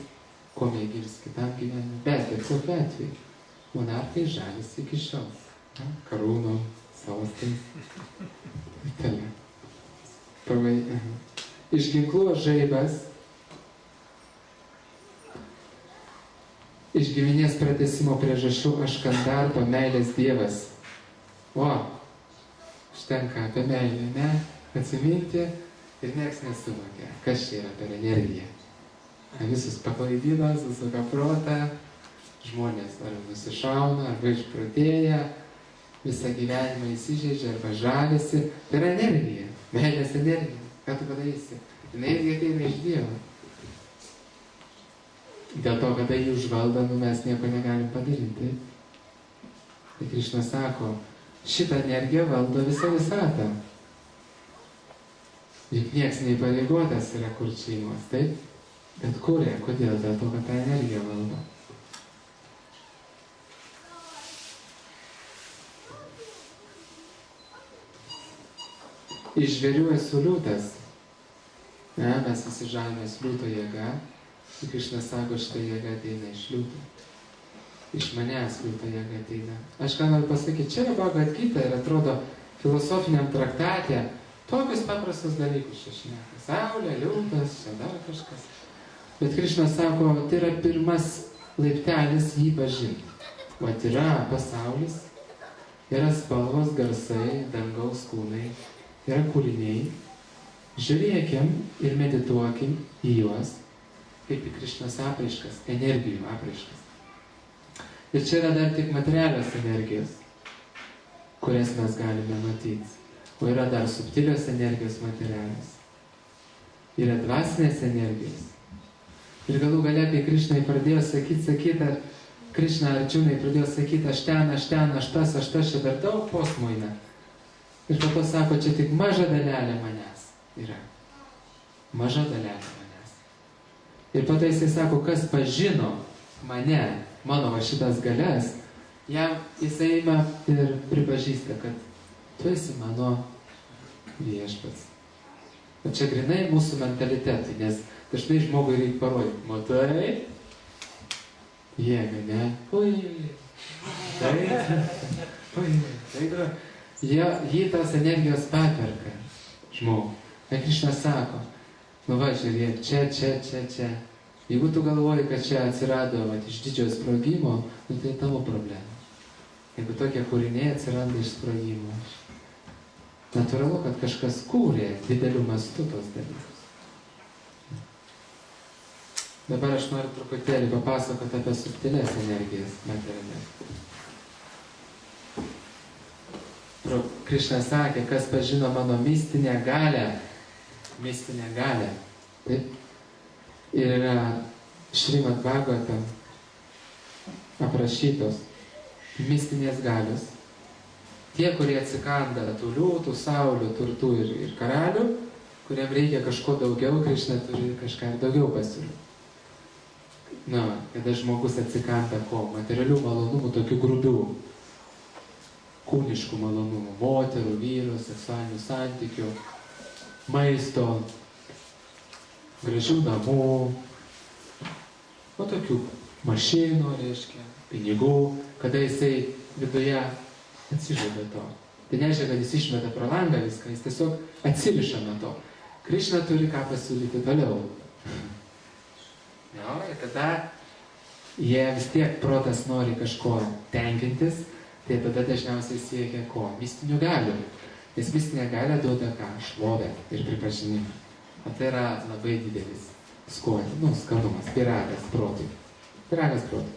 ko mėgirs kitam gyvenimui. Bet kokiu atveju monarchai žavisi iki šiol. Karūno, sostais. Iš ginklų žaibas, iš giminės pratęsimo priežasčių aš kandarpo meilės dievas. O, užtenka apie meilę, ne? Atsiminti ir nieks nesuvokė, kas čia yra per energiją. Visus paklaidino, susuka protą, žmonės ar nusišauna, arba išprotėja, visą gyvenimą įsižeidžia arba žavisi. Tai yra energija, meilės energija. Ką tu padarysi? Jinai irgi ateina iš Dievo. Dėl to, kada jį užvaldo, mes nieko negalim padaryti. Tai Krišna sako, šitą energiją valdo visą visatą. Juk nieks neįpareigotas yra kurt šeimos, taip? Bet kuria, kodėl? Dėl to, kad tą energiją valdo. Iš žvėrių esu liūtas. Mes visi žavimės liūto jėga. Krišna sako, šitą jėgą ateina iš liūto. Iš manęs liūto jėga ateina. Aš ką noriu pasakyti, čia yra Bhagavad Gita ir atrodo filosofiniam traktate tokius paprastus dalykus čia šneka. Saulė, liūtas, čia dar kažkas. Bet Krišna sako, tai yra pirmas laiptelis jį pažinti. Vat yra pasaulis, yra spalvos, garsai, dangaus kūnai, yra kūriniai. Žiūrėkim ir medituokim į juos, kaip į Krišnos apraiškas, energijų apraiškas. Ir čia yra dar tik materialios energijos, kurias mes galime matyti. O yra dar subtilios energijos materialios. Yra dvasinės energijos. Ir galų gale, kai Krišnai pradėjo sakyti, ar Krišna Arčiūnai pradėjo sakyti, aš ten, aš tas, čia dar daug posmų eina. Ir po to sako, čia tik maža dalelė manęs yra. Maža dalelė manęs. Ir po to jisai sako, kas pažino mane, mano šitas galias, jam jisai ima ir pripažįsta, kad tu esi mano viešpats. O čia grinai mūsų mentalitetui, nes dažnai žmogui reikia parodyti. Matai? Jėga, ne? Ui. Tai. Jį tos energijos paperka žmogų. Ir Krišna sako, va žiūrėk, čia. Jeigu tu galvoji, kad čia atsirado iš didžiojo sprogimo, tai tavo problema. Jeigu tokie kūriniai atsiranda iš sprogimo. Natūralu, kad kažkas kūrė dideliu mastu tos dalykus. Dabar aš noriu truputėlį papasakoti apie subtilės energijas materialės. Krišna sakė, kas pažino mano mistinę galią. Mistinę galią. Taip? Ir yra Šrimad Bhagavatam aprašytos mistinės galios. Tie, kurie atsikanda tų liūtų, saulių, turtų ir karalių, kuriam reikia kažko daugiau, Krišna turi kažką ir daugiau pasiūlyti. Kada žmogus atsikanda ko? Materialių malonumų, tokių grubių, kūniškų malonumų, moterų, vyrų, seksualinių santykių, maisto, gražių namų, tokių mašinų, reiškia, pinigų, kada jisai viduje atsižada to. Tai nereiškia, kad jis išmeta pro langą viską, jis tiesiog atsiriša nuo to. Krišna turi ką pasiūlyti toliau. Ir tada jie vis tiek protas nori kažko tenkintis, tai tada dažniausiai siekia ko? Mistinių galių. Nes mistinė galia duoda ką? Šlovę ir pripažinimą. O tai yra labai didelis skonis, skanumas, pyragas protui. Pyragas protui.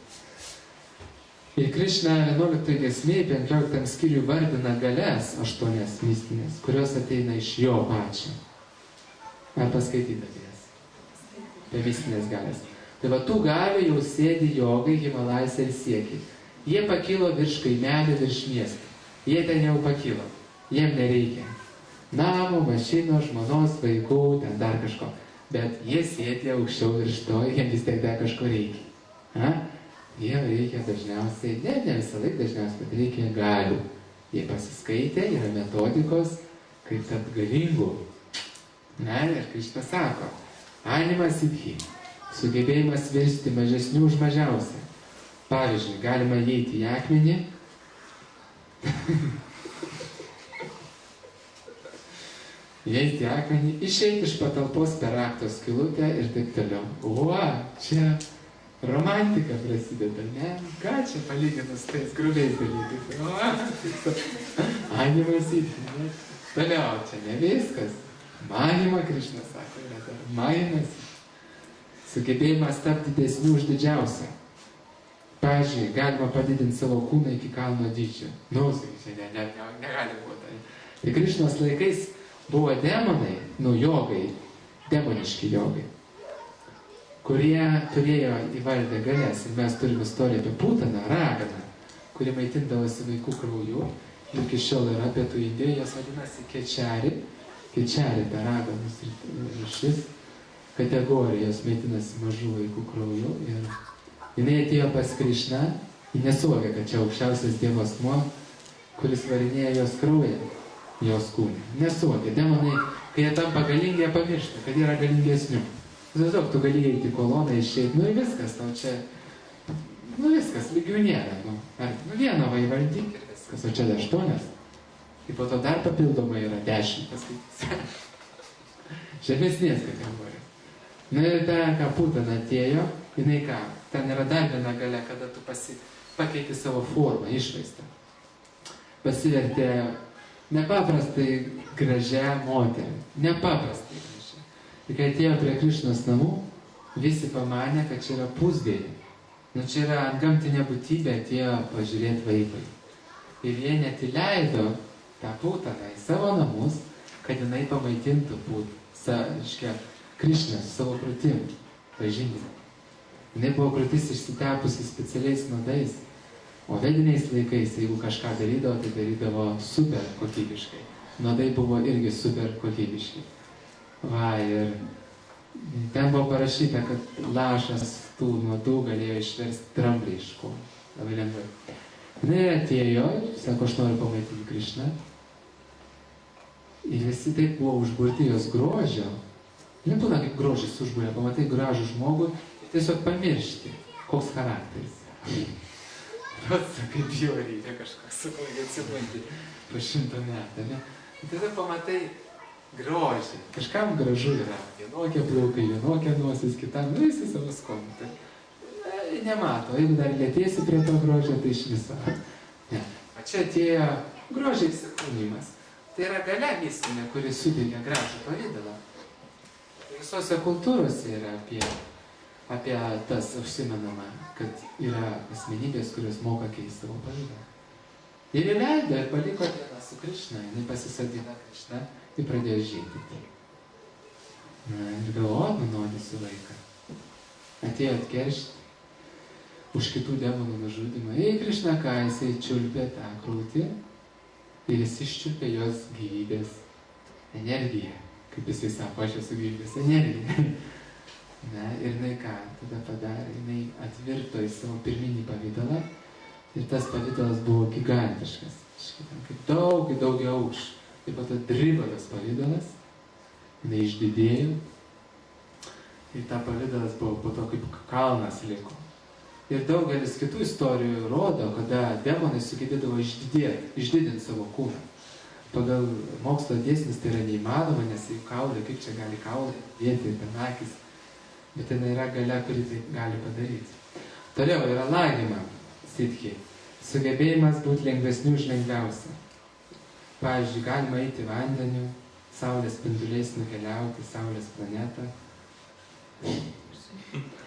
Ir Krišna 11 giesmėje 15 skyriui vardina galias 8 mistinės, kurios ateina iš jo pačio. Ar paskaityti jas? Apie mistinės galias. Tai va tų galių jau sėdi jogai, Himalajose ir siekiai. Jie pakilo virš kaimelio, virš miesto. Jie ten jau pakilo. Jiem nereikia namo, mašino, žmonos, vaikų, ten dar kažko. Bet jie sėdi aukščiau virš to, jiem vis tiek dar kažko reikia. Jiem reikia dažniausiai, ne visą laiką dažniausiai, bet reikia galių. Jie pasiskaitė, yra metodikos, kaip tapt galingų. Ir Krišna sako, anima siddhi, sugebėjimas virsti mažesnių už mažiausią. Pavyzdžiui, galima įeiti į akmenį, išeiti iš patalpos per rakto skylutę ir taip toliau. Čia romantika prasideda, ne? Ką čia palyginus tais grubiais dalykais? Anima siddhi, ne? Toliau, čia ne viskas. Manima, Krišna sako, yra dar manimas. Sugebėjimas tapti didesniu už didžiausią. Pavyzdžiui, galima padidinti savo kūną iki kalno dydžio. Negali būti. Tai Krišnos laikais buvo demonai, jogai, demoniški jogai, kurie turėjo įvaldę galės. Ir mes turime istoriją apie Putaną, raganą, kuri maitindavosi vaikų krauju. Ir iki šiol yra pietų Indijoje, jas vadinasi kečari. Kečari, ta raganos rūšis, kategorijos maitinasi mažų vaikų krauju. Ir jinai atėjo pas Krišną, ji nesuvokė, kad čia aukščiausias Dievo asmuo, kuris varinėja jos kraują, jos kūnį. Nesuvokė. Demonai, kai jie tampa galingi, jie pamiršta, kad yra galingesnių. Tiesiog tu gali įeiti į koloną, išeiti, ir viskas, tau čia, viskas, lygių nėra. Vieną įvaldyk ir viskas, o čia 8. Ir po to dar papildomai yra 10 paskaitysi. Žemesnės kategorijos. Ir ten, ką Putana atėjo, jinai ką, ten yra dar viena galia, kada tu pakeiti savo formą, išvaizdą. Pasivertė nepaprastai gražią moterį. Nepaprastai gražią. Ir kai atėjo prie Krišnos namų, visi pamanė, kad čia yra pusdėlė. Čia yra antgamtinė būtybė, atėjo pažiūrėti vaikai. Ir jie net įleido tą Putaną į savo namus, kad jinai pamaitintų Krišną savo krūtim, pažinimą. Jinai buvo krūtis išsitepusi specialiais nuodais, o vediniais laikais, jeigu kažką darydavo, tai darydavo super kokybiškai. Nuodai buvo irgi super kokybiški. Ir ten buvo parašyta, kad lašas tų nuodų galėjo išversti dramblį iš kojų. Labai lengvai. Jinai atėjo, sako, aš noriu pamaitinti Krišną. Ir visi taip buvo užburti jos grožio. Nebūna, kaip grožis užburia, pamatai gražų žmogų ir tiesiog pamiršti, koks charakteris. Kaip bjaurybė kažkoks, sakau, atsibundi po 100 metų, ne? Ir tada pamatai grožį. Kažkam gražu yra vienokie plaukai, vienokie nosis, kitam, visi savo skonį. Tai nemato, jeigu dar lėtėsi prie to grožio, tai iš viso. Ne. O čia atėjo grožiai įsikūnimas. Tai yra galia mistinė, kuri suteikia gražų pavidalą. Visose kultūrose yra apie tas užsimenama, kad yra asmenybės, kurios moka keisti savo pavidalą. Ir įleido ir paliko dieną su Krišna, jinai pasisodino Krišną ir pradėjo žydyti. Ir galvojo, nunuodysiu vaiką. atėjo atkeršti už kitų demonų nužudymą. Ei, Krišna, ką jisai čiulpė tą krūtį ir jis iščiulpė jos gyvybės energiją. Kaip jisai sako, aš esu gyvybės energija. Na, ir jinai ką tada padarė? Jinai atvirto į savo pirminį pavydalą ir tas pavydalas buvo gigantiškas. Kaip daugiau aukštų. Taip pat dribalas pavydalas, jinai išdidėjo ir ta pavydalas buvo po to kaip kalnas liko. Ir daugelis kitų istorijų rodo, kada demonai sugebėdavo išdidinti savo kūną. Pagal mokslo dėsnis tai yra neįmanoma, nes jų kaulai, kaip čia gali kaulai dėti ten akis, bet ten yra galia, kuri tai gali padaryti. Toliau yra lagima, siddhi, sugebėjimas būti lengvesniu už lengviausią. Pavyzdžiui, galima eiti vandeniu, saulės spinduliais nukeliauti, saulės planetą.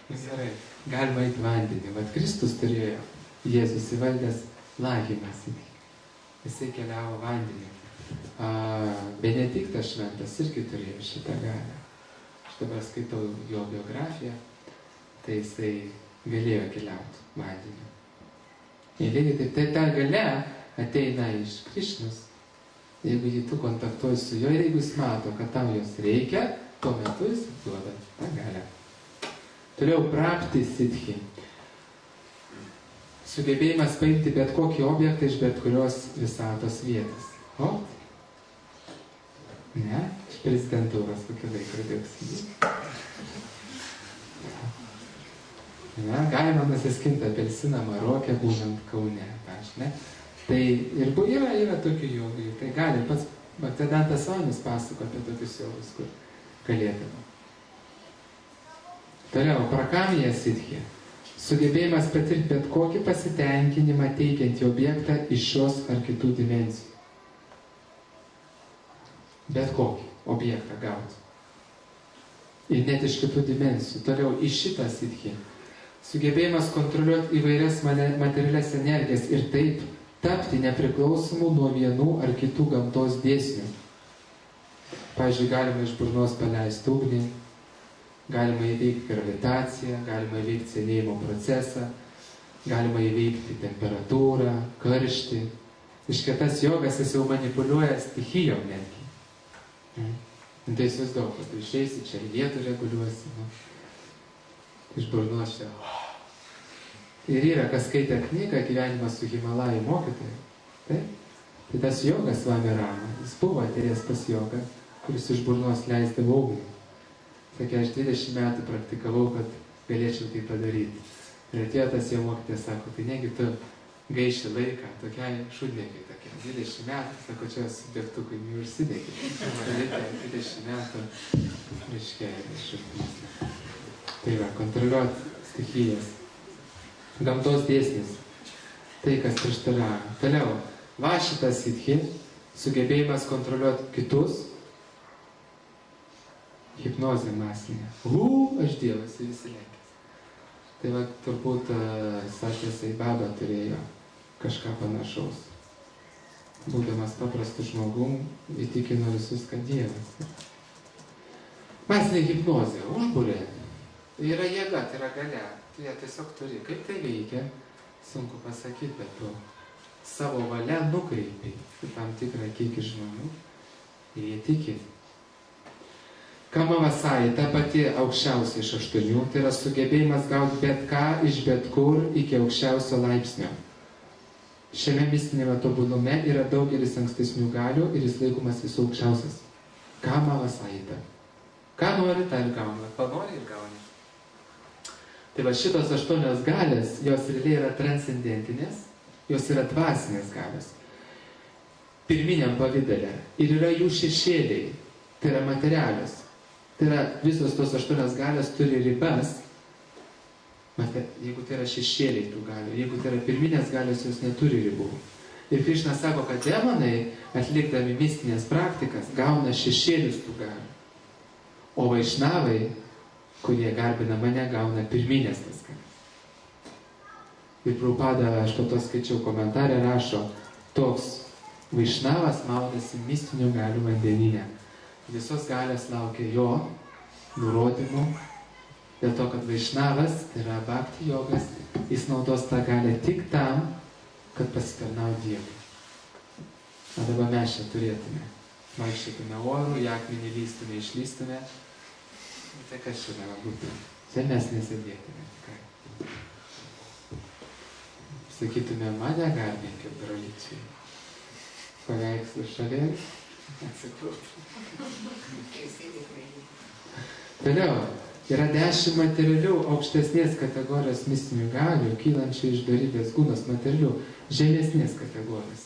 Gerai, galima eiti vandeniu. Vat Kristus turėjo, Jėzus įvaldęs lagimą. Jisai keliavo vandeniu. Benediktas šventas irgi turėjo šitą galią. Aš dabar skaitau jo biografiją, tai jisai galėjo keliauti vandeniu. Ir lygiai taip, tai ta galia ateina iš Krišnos. Jeigu tu kontaktuoji su juo ir jeigu jis mato, kad tau jos reikia, tuo metu jis duoda tą galią. Toliau prapti siddhi. Sugebėjimas paimti bet kokį objektą iš bet kurios visatos vietos. O? Ne? Iš prezidentūros kokį laikrodį užsidėti. Ne? Galima nusiskinti apelsiną Maroke, būnant Kaune, ne? Tai ir yra tokių jogų, tai gali pats Bhaktivedantas Svamis pasako apie tokius jogus, kur galėtume. Toliau, prakamija siddhi. Sugebėjimas patirti bet kokį pasitenkinimą teikiantį objektą iš šios ar kitų dimensijų. Bet kokį objektą gauti. Ir net iš kitų dimensijų. Toliau, iš šitą siddhi. Sugebėjimas kontroliuoti įvairias materialias energijas ir taip tapti nepriklausomų nuo vienų ar kitų gamtos dėsnių. Pavyzdžiui, galima iš burnos paleisti ugnį, galima įveikti gravitaciją, galima įveikti senėjimo procesą, galima įveikti temperatūrą, karštį. Iškia tas jogas jis jau manipuliuoja stichijom netgi. Tai įsivaizduok, kad tu išeisi čia į vietų reguliuosi, iš burnos čia. Ir yra, kas skaitė knygą Gyvenimas su Himalajų mokytoju. Tai tas jogas Svami Rama, jis buvo atėjęs pas jogą, kuris iš burnos leisdavo ugnį. Sakė, aš 20 metų praktikavau, kad galėčiau tai padaryti. Ir atėjo tas jo mokytojas, sako, tai negi tu gaiši laiką tokiai šudniekai tokia. 20 metų, sako, čia su degtukui neužsidegi. 20 metų reiškia šudnis. Tai va, kontroliuoti stichijas. Gamtos dėsnis. Tai, kas prieštarauja. Toliau, va šitas siddhi, sugebėjimas kontroliuoti kitus, hipnozė masinė. Aš Dievas ir visi lenkės. Tai va, turbūt sakė, Sai Baba turėjo kažką panašaus. Būdamas paprastu žmogum, įtikino visus, kad Dievas. Masinė hipnozė, užbūrė. Yra jėga, tai yra galia. Tu ją tiesiog turi. Kaip tai veikia, sunku pasakyti, bet tu savo valia nukreipi į tam tikrą kiekį žmonių ir jie tiki. Kamavasai, ta pati aukščiausia iš 8, tai yra sugebėjimas gauti bet ką iš bet kur iki aukščiausio laipsnio. Šiame mistinėme tobulume yra daugelis ankstesnių galių ir jis laikomas visų aukščiausias. Kamavasai. Ką nori, tą ir gauni. Panori ir gauni. Tai va šitos 8 galės, jos realiai yra transcendentinės, jos yra dvasinės galės. Pirminiam pavydale. Ir yra jų šešėliai, tai yra materialios. Tai yra visos tos 8 galės turi ribas. Jeigu tai yra šešėliai tų galių, jeigu tai yra pirminės galės, jos neturi ribų. Ir Krišna sako, kad demonai, atlikdami mistinės praktikas, gauna šešėlius tų galių. O vaišnavai, kurie garbina mane, gauna pirminės tas galės. Ir Prabhupada, aš po to skaičiau komentarę, rašo, toks vaišnavas maudasi mistinių galių vandenyne. Visos galės laukia jo nurodymų, o Dėl to, kad Vaišnavas, tai yra bhakti jogas, jis naudos tą galę tik tam, kad pasitarnau Dievui. O dabar mes čia turėtume. Vaikščiotume orų, į akmenį lystume, išlystume. Tai kas šiandien būtų? Čia mes nesėdėtume. Sakytume, mane garbinkit, brolyčiai. Paveikslų šalėlis. Toliau. Yra 10 materialių aukštesnės kategorijos mistinių galių, kylančių iš dorybės gūnos materialių žemesnės kategorijos.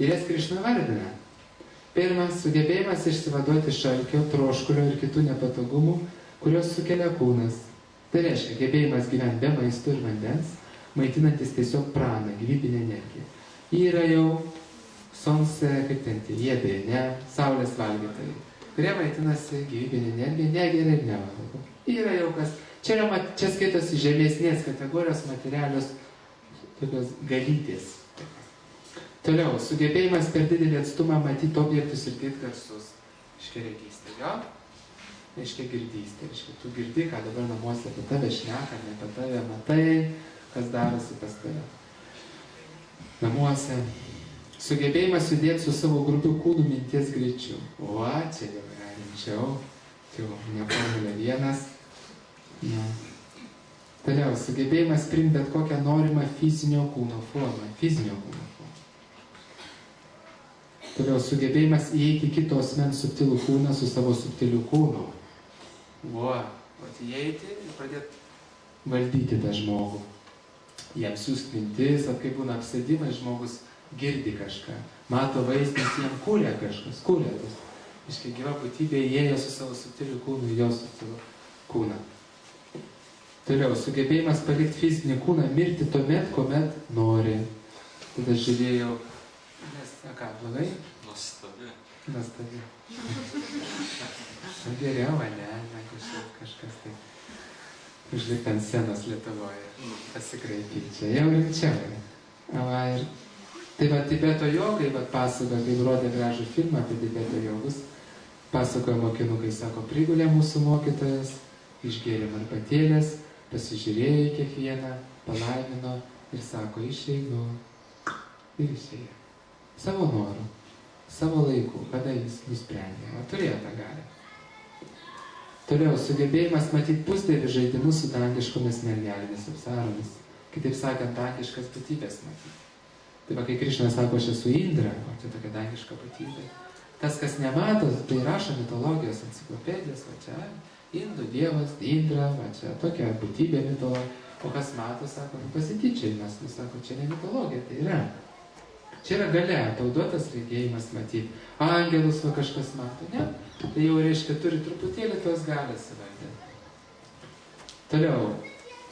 Ir jas Krišna vardina. Pirmas, sugebėjimas išsivaduoti šalkio, troškulio ir kitų nepatogumų, kurios sukelia kūnas. Tai reiškia, gebėjimas gyventi be maisto ir vandens, maitinantis tiesiog praną, gyvybinę energiją. Yra jau sonse, kaip ten tie jėdai, ne, saulės valgytojai, kurie maitinasi gyvybinę energiją, negeria ir nevalgo. Yra jau kas. Čia skaitosi žemesnės kategorijos materialios tokios galytės. Toliau, sugebėjimas per didelį atstumą matyti objektus ir girdėti garsus. Iškia regystė, jo? Iškia girdystė. Iškia, tu girdi, ką dabar namuose apie tave šneka, ne apie tave matai, kas darosi pas tave. Namuose. Sugebėjimas judėti su savo grupių kūnų minties greičiu. O, čia jau yra rimčiau. Jau ne Formulė 1. Ja. Toliau, sugebėjimas priimti bet kokią norimą fizinio kūno formą. Fizinio kūno formą. Toliau, sugebėjimas įeiti kito asmens subtilų kūną su savo subtiliu kūnu. Įeiti ir pradėti valdyti tą žmogų. Jam siūsti mintis, kai būna apsėdimai, žmogus girdi kažką. Mato vaizdus, jam kūrė kažkas, kūrė tas. Iškai gyva būtybė įėjo su savo subtiliu kūnu į jo subtilų kūną. Toliau, sugebėjimas palikti fizinį kūną, mirti tuomet, kuomet nori. Tada žiūrėjau, nes, ką, blogai? Nuostabi. Nuostabi. Geriau, ne, kažkas tai. Užlipti ant scenos Lietuvoje. Pasikraipyti čia, jau rimčiau. Ir tai va, Tibeto jogai, pasakoja, kaip rodė gražų filmą apie Tibeto jogus, pasakoja mokinukai, sako, prigulė mūsų mokytojas, išgėrė arbatėlės, pasižiūrėjo į kiekvieną, palaimino ir sako, išeinu. Ir išėjo. Savo noru, savo laiku, kada jis nusprendė. O turėjo tą galę. Toliau, sugebėjimas matyti pusdievį žaidimus su dangiškomis mergelėmis apsaromis. Kitaip sakant, dangiškas būtybės matyti. Tai va, kai Krišna sako, aš esu Indra, o čia tokia dangiška būtybė. Tas, kas nemato, tai rašo mitologijos enciklopedijos, va čia Indų dievas, Indra, va čia tokia būtybė mitologija. O kas mato, sako, pasityčiojimas, sako, čia ne mitologija, tai yra. Čia yra galia, tau duotas regėjimas matyti. Angelus va kažkas mato, ne? Tai jau reiškia, turi truputėlį tos galės įvaldyti. Toliau,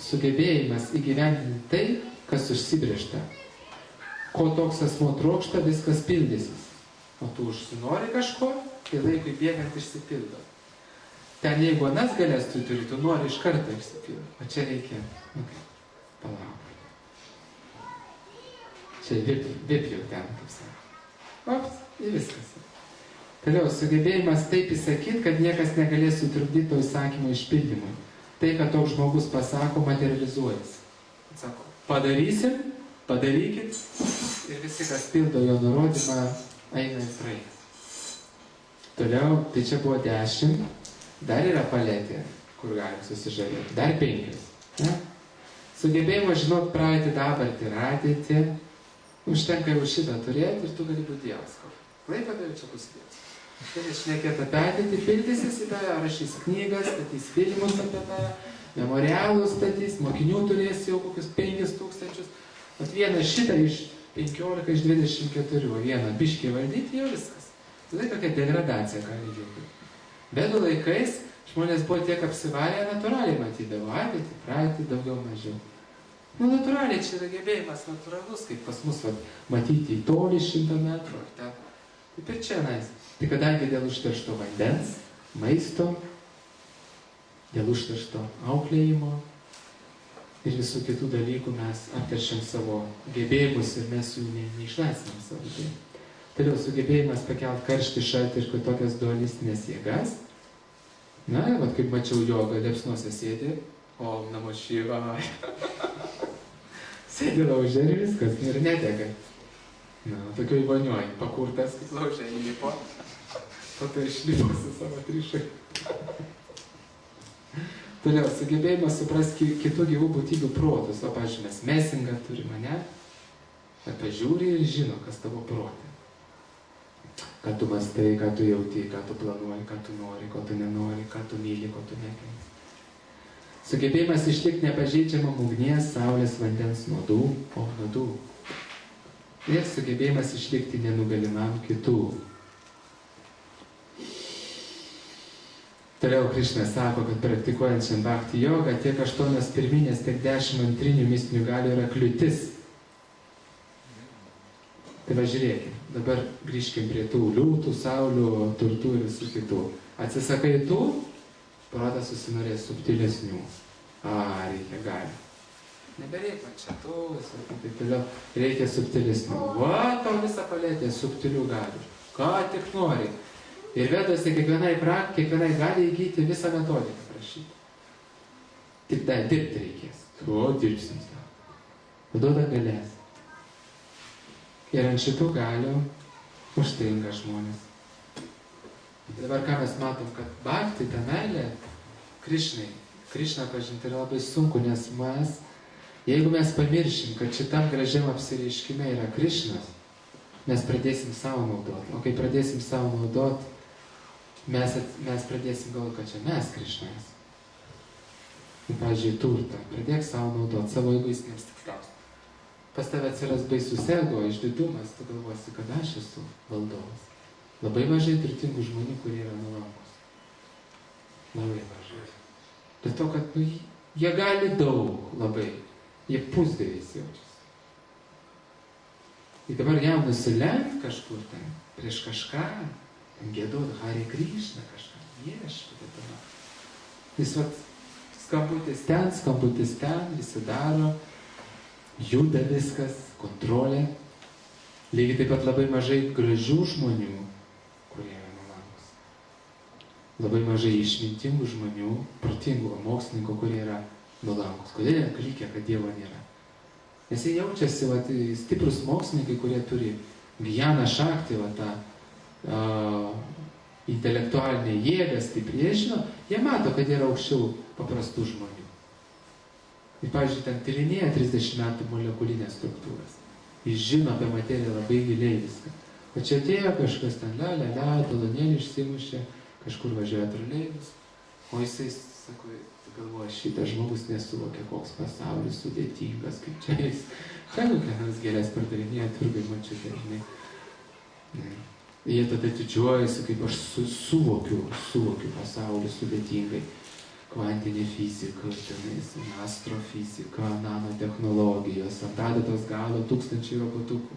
sugebėjimas įgyvendinti tai, kas užsibrėžta. Ko toks asmuo trokšta, viskas pildysis. O tu užsinori kažko, tai laikui bėgant išsipildo. Ten jeigu anas galės tu turi, tu nori iš karto išsipildo. O čia reikia, palauk. Čia vip jau ten, kaip sako. Ops, ir viskas. Toliau, sugebėjimas taip įsakyti, kad niekas negalės sutrukdyti to įsakymo išpildymui. Tai, kad toks žmogus pasako, materializuojas. Sako, padarysim, padarykit, ir visi, kas pildo jo nurodymą, eina ir praeina. Toliau, tai čia buvo 10, dar yra paletė, kur galim susižavėti, dar 5. Ne? Sugebėjimo žinot praeitį, dabartį ir ateitį, užtenka jau šitą turėti ir tu gali būti Dievas. Klaipėda jau čia bus Dievas. Tai šnekėt apie ateitį, pildysis į tave, rašys knygas, statys filmus apie tave, memorialus statys, mokinių turės jau kokius 5000. Vat vieną šitą iš 15 iš 24, o vieną biškį valdyti, jau viskas. Tai tokia degradacija gali būti. Vedų laikais žmonės buvo tiek apsivarę, natūraliai matydavo ateitį, praeitį, daugiau mažiau. Natūraliai čia yra gebėjimas natūralus, kaip pas mus matyti į tolį 100 metrų. Taip ir čia nais. Tai kadangi dėl užteršto vandens, maisto, dėl užteršto auklėjimo ir visų kitų dalykų mes apteršiam savo gebėjimus ir mes jų neišlaisvinam savo gebėjimų. Toliau sugebėjimas pakelt karštį, šaltį ir tokias dualistinės jėgas. Na, vat kaip mačiau jogą, liepsnuose sėdi Om Namo Shivaya. Sėdi laužė ir viskas, ir nedega. Na, tokioj vonioj, pakurtas, laužė įlipo, po to išlipo su savo trišai. Toliau, sugebėjimas suprasti kitų gyvų būtybių protus. O, pavyzdžiui, mes mesingą turime, ne? Pažiūri ir žino, kas tavo protė. Ką tu mastai, ką tu jauti, ką tu planuoji, ką tu nori, ko tu nenori, ką tu myli, ko tu nekenti. Sugebėjimas išlikti nepažeidžiamam ugnies, saulės, vandens nuodų. Ir sugebėjimas išlikti nenugalimam kitų. Toliau Krišna sako, kad praktikuojant bhakti jogą tiek 8 pirminės, tiek 10 antrinių mistinių galių yra kliūtis. Tai va žiūrėkim, dabar grįžkim prie tų liūtų, saulių, turtų ir visų kitų. Atsisakai tų, protas susinorės subtilesnių. Reikia gali. Nebereikia čia tų, taip toliau. Reikia subtilesnių. Tau visą paletę subtilių galių. Ką tik nori. Ir vedasi kiekvienai gali įgyti visą metodiką prašyti. Tik tai dirbti reikės. Tu dirbsim savo. Duoda galės. Ir ant šitų galių užstringa žmonės. Dabar ką mes matom, kad bhakti, ta meilė, Krišną pažinti yra labai sunku, nes jeigu mes pamiršim, kad šitam gražiam apsireiškime yra Krišnas, mes pradėsim savo naudoti. O kai pradėsim savo naudoti, mes pradėsim galvoti, kad čia mes Krišnas. Pavyzdžiui, turtą. Pradėk savo naudoti, savo egoistiniams tikslams. Pas tave atsiras baisus ego, išdidumas, tu galvosi, kad aš esu valdovas. Labai mažai turtingų žmonių, kurie yra nuolankus. Labai mažai. Dėl to, kad jie gali daug labai. Jie pusdieviais jaučiasi. Ir dabar jam nusilenkt kažkur ten, prieš kažką, ten giedot Hare Krishna kažką, viešpatį. Jis vat skambutis ten, visi daro, juda viskas, kontrolė. Lygiai taip pat labai mažai gražių žmonių, kurie yra nuolankus. Labai mažai išmintingų žmonių, protingų mokslininkų, kurie yra nuolankus. Kodėl jie klykia, kad Dievo nėra? Nes jie jaučiasi stiprus mokslininkai, kurie turi Gyana Šakti, tą intelektualinę jėgą, stipriai žino, jie mato, kad yra aukščiau paprastų žmonių. Ir, pavyzdžiui, ten tyrinėja 30 metų molekulinės struktūras. Jis žino apie materiją labai giliai viską. O čia atėjo kažkas ten, talonėlį išsimušė, kažkur važiuoja troleibus, o jisai, sako, galvoja, šitas žmogus nesuvokia, koks pasaulis sudėtingas, kaip čia jis. Kokią nors gėlės pardavinėja, turgai mačiutė, žinai. Jie tada didžiuojasi, kaip aš suvokiu pasaulį sudėtingai. Kvantinė fizika, astrofizika, nanotechnologijos, adatos galo 1000 robotukų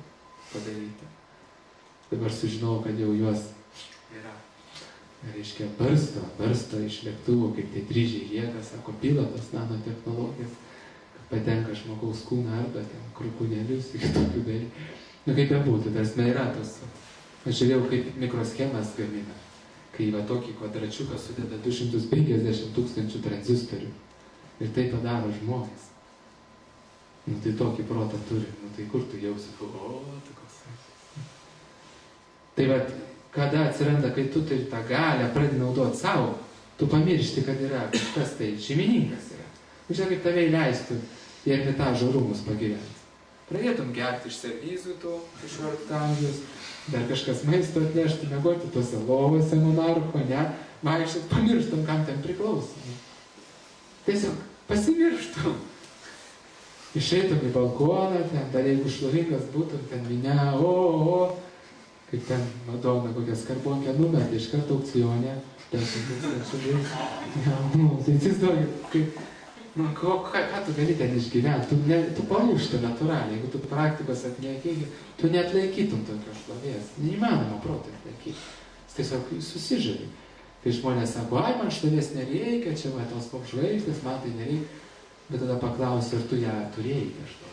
padaryta. Dabar sužinau, kad jau juos yra. Reiškia, barsto iš lėktuvų, kaip tai dryžiai lieka, sako, pilotas nanotechnologijas, kad patenka žmogaus kūną arba ten krūkūnėlius ir tokių dalykų. Kaip bebūtų, tas yra tos. Aš žiūrėjau, kaip mikroschemas gamina. Kai tokį kvadračiuką sudeda 250 000 tranzistorių. Ir tai padaro žmonės. Tai tokį protą turi. Tai kur tu jausi? Tai koks. Tai kada atsiranda, kai tu turi tą galią, pradedi naudoti savo, tu pamiršti, kad yra kažkas tai šeimininkas yra. Žiūrėk, kaip tave įleistų į Ermitažo rūmus pagyventi. Pradėtum gerti iš servizų tų, iš 14 amžiaus, dar kažkas maisto atneštų, mėgoti tuose lovose monarcho, ne, vaikščiot, pamirštum, kam ten priklauso. Tiesiog pasimirštum. Išeitum į balkoną, ten, dar jeigu šlovingas būtum, ten minia, kaip ten Madonna kokią skarbonkę numetė, iš karto aukcionė, 10 000 tai įsivaizduoju, kaip, ką tu gali ten išgyventi, tu palūšti natūraliai, jeigu tu praktikos atlieki, tu neatlaikytum tokios šlovės, neįmanoma protai atlaikyti, jis tiesiog susižavi. Kai žmonės sako, man šlovės nereikia, čia tos popžvaigždės, man tai nereikia, bet tada paklausiu, ar tu ją turėjai kažko.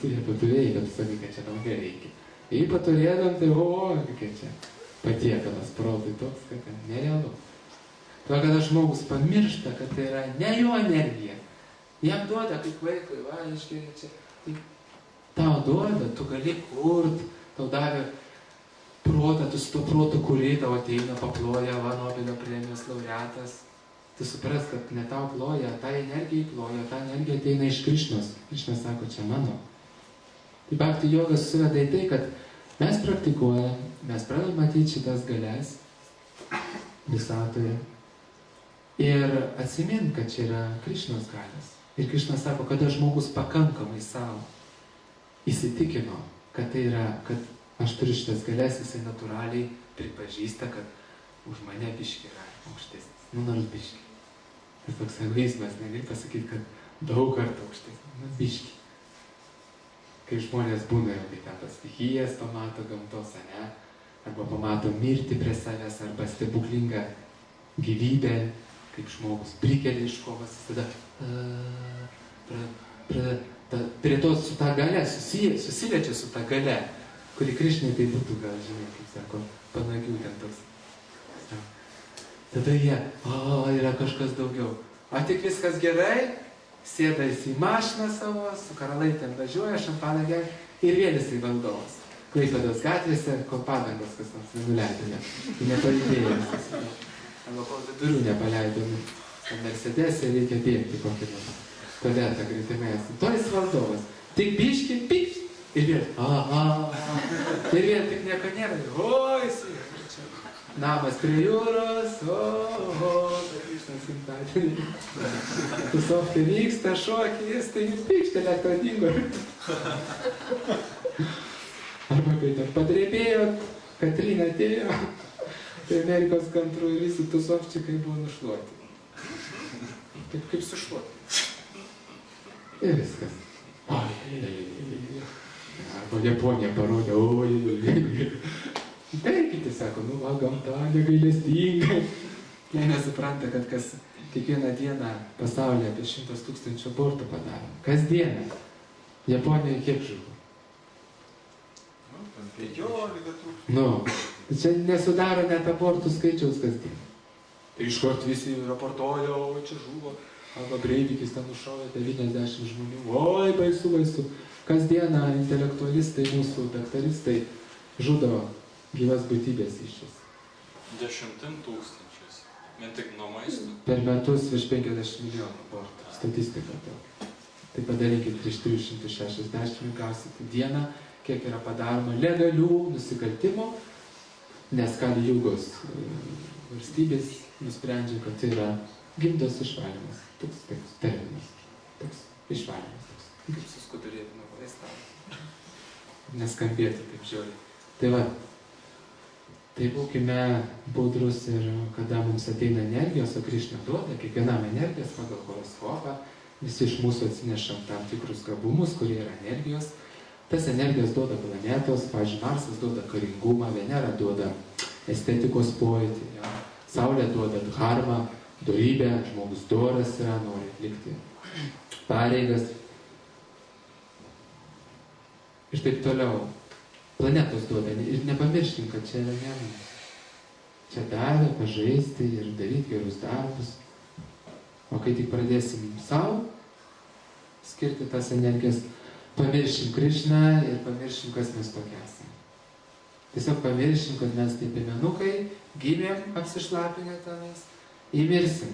Tu ją paturėjai, bet tu sakai, kad čia tau nereikia. Jei paturėdam, tai kokia čia patiekalas protui toks, kad ten nerealu. Tai kada žmogus pamiršta, kad tai yra ne jo energija, jam duoda kaip vaikui, va, išgėrė čia, tai tau duoda, tu gali kurt, tau davė protą, tu su to protu kuri, tau ateina, paploja, va, Nobelio premijos laureatas. Tu supras, kad ne tau ploja, ta energija ploja, ta energija ateina iš Krišnos. Krišnas sako, čia mano. Tai bhakti jogas suveda į tai, kad mes praktikuojam, mes pradedam matyti šitas galias visatoje. Ir atsimint, kad čia yra Krišnos galias. Ir Krišnas sako, kada žmogus pakankamai savo įsitikino, kad tai yra, kad aš turiu šitas galias, jisai natūraliai pripažįsta, kad už mane biški yra aukštesnis. Nors biški. Tas toks egoizmas, negali pasakyti, kad daug kartų aukštesnis. Biški. Kai žmonės būna jau, kai ten tas stichijas pamato gamtos, ne? Arba pamato mirtį prie savęs, arba stebuklingą gyvybę, kaip žmogus prikelia iš kovas, tada prie to su ta galia, susiliečia su ta galia, kuri Krišnai tai būtų, gal žinai, kaip sako, panagių ten toks. Tada jie, yra kažkas daugiau. O tik viskas gerai, sėda į mašiną savo, su karalaitėm važiuoja, šampaną geria ir vėl jisai valdovas. Klaipėdos gatvėse, kol padangos kas nors nenuleido, nepalydėjęs. Arba kol vidurių nepaleido. Mercedes'e reikia bėgti kokį nors tualetą greitimės. To jis valdovas. Tik biški, pikšt. Ir vėl, ir vėl tik nieko nėra. Jisai. Namas prie jūros, Krišnas gimtadienį. Tusovkai vyksta, šokis, tai pikšt elektrodingo. Arba kai ten padrėbėjo, Katrina atėjo, tai Amerikos kantrų ir visi tusovčikai buvo nušluoti. Taip kaip sušluoti. Ir viskas. Arba Japonija parodė, Tai kiti sako, va, gamta negailestinga. Jie nesupranta, kad kiekvieną dieną pasaulyje apie 100 000 abortų padaro. Kasdieną. Japonijoje kiek žuvo? 15 000. Čia nesudaro net abortų skaičiaus kasdien. Tai iškart visi raportuoja, čia žuvo. Arba Breivikis ten nušovė 90 žmonių. Oi, baisu, baisu. Kasdieną intelektualistai, mūsų daktaristai žudo gyvas būtybės iššis. 10 000. Vien tik nuo maisto. Per metus virš 50 milijonų abortų. Statistika tokia. Tai padarykit virš 360 gausite dieną, kiek yra padaroma legalių nusikaltimų, nes Kali Jugos valstybės nusprendžia, kad tai yra gimdos išvalymas. Toks terminas. Toks išvalymas. Kaip suskudurėti nuo vaistą. Neskambėtų taip žiauriai. Tai va, tai būkime budrus ir kada mums ateina energijos, o Krišna duoda kiekvienam energijos pagal horoskopą, visi iš mūsų atsinešam tam tikrus gabumus, kurie yra energijos. Tas energijos duoda planetos, pavyzdžiui, Marsas duoda karingumą, Venera duoda estetikos pojūtį, ja. Saulė duoda dharmą, dorybę, žmogus doras yra, nori atlikti pareigas. Ir taip toliau. Planetos duoda. Ir nepamirškim, kad čia yra ne mums. Čia davė pažaisti ir daryti gerus darbus. O kai tik pradėsim savo skirti tas energijas, pamiršim Krišną ir pamiršim, kas mes tokie esame. Tiesiog pamiršim, kad mes taip piemenukai, gimėm apsišlapinę tenais, įmirsim.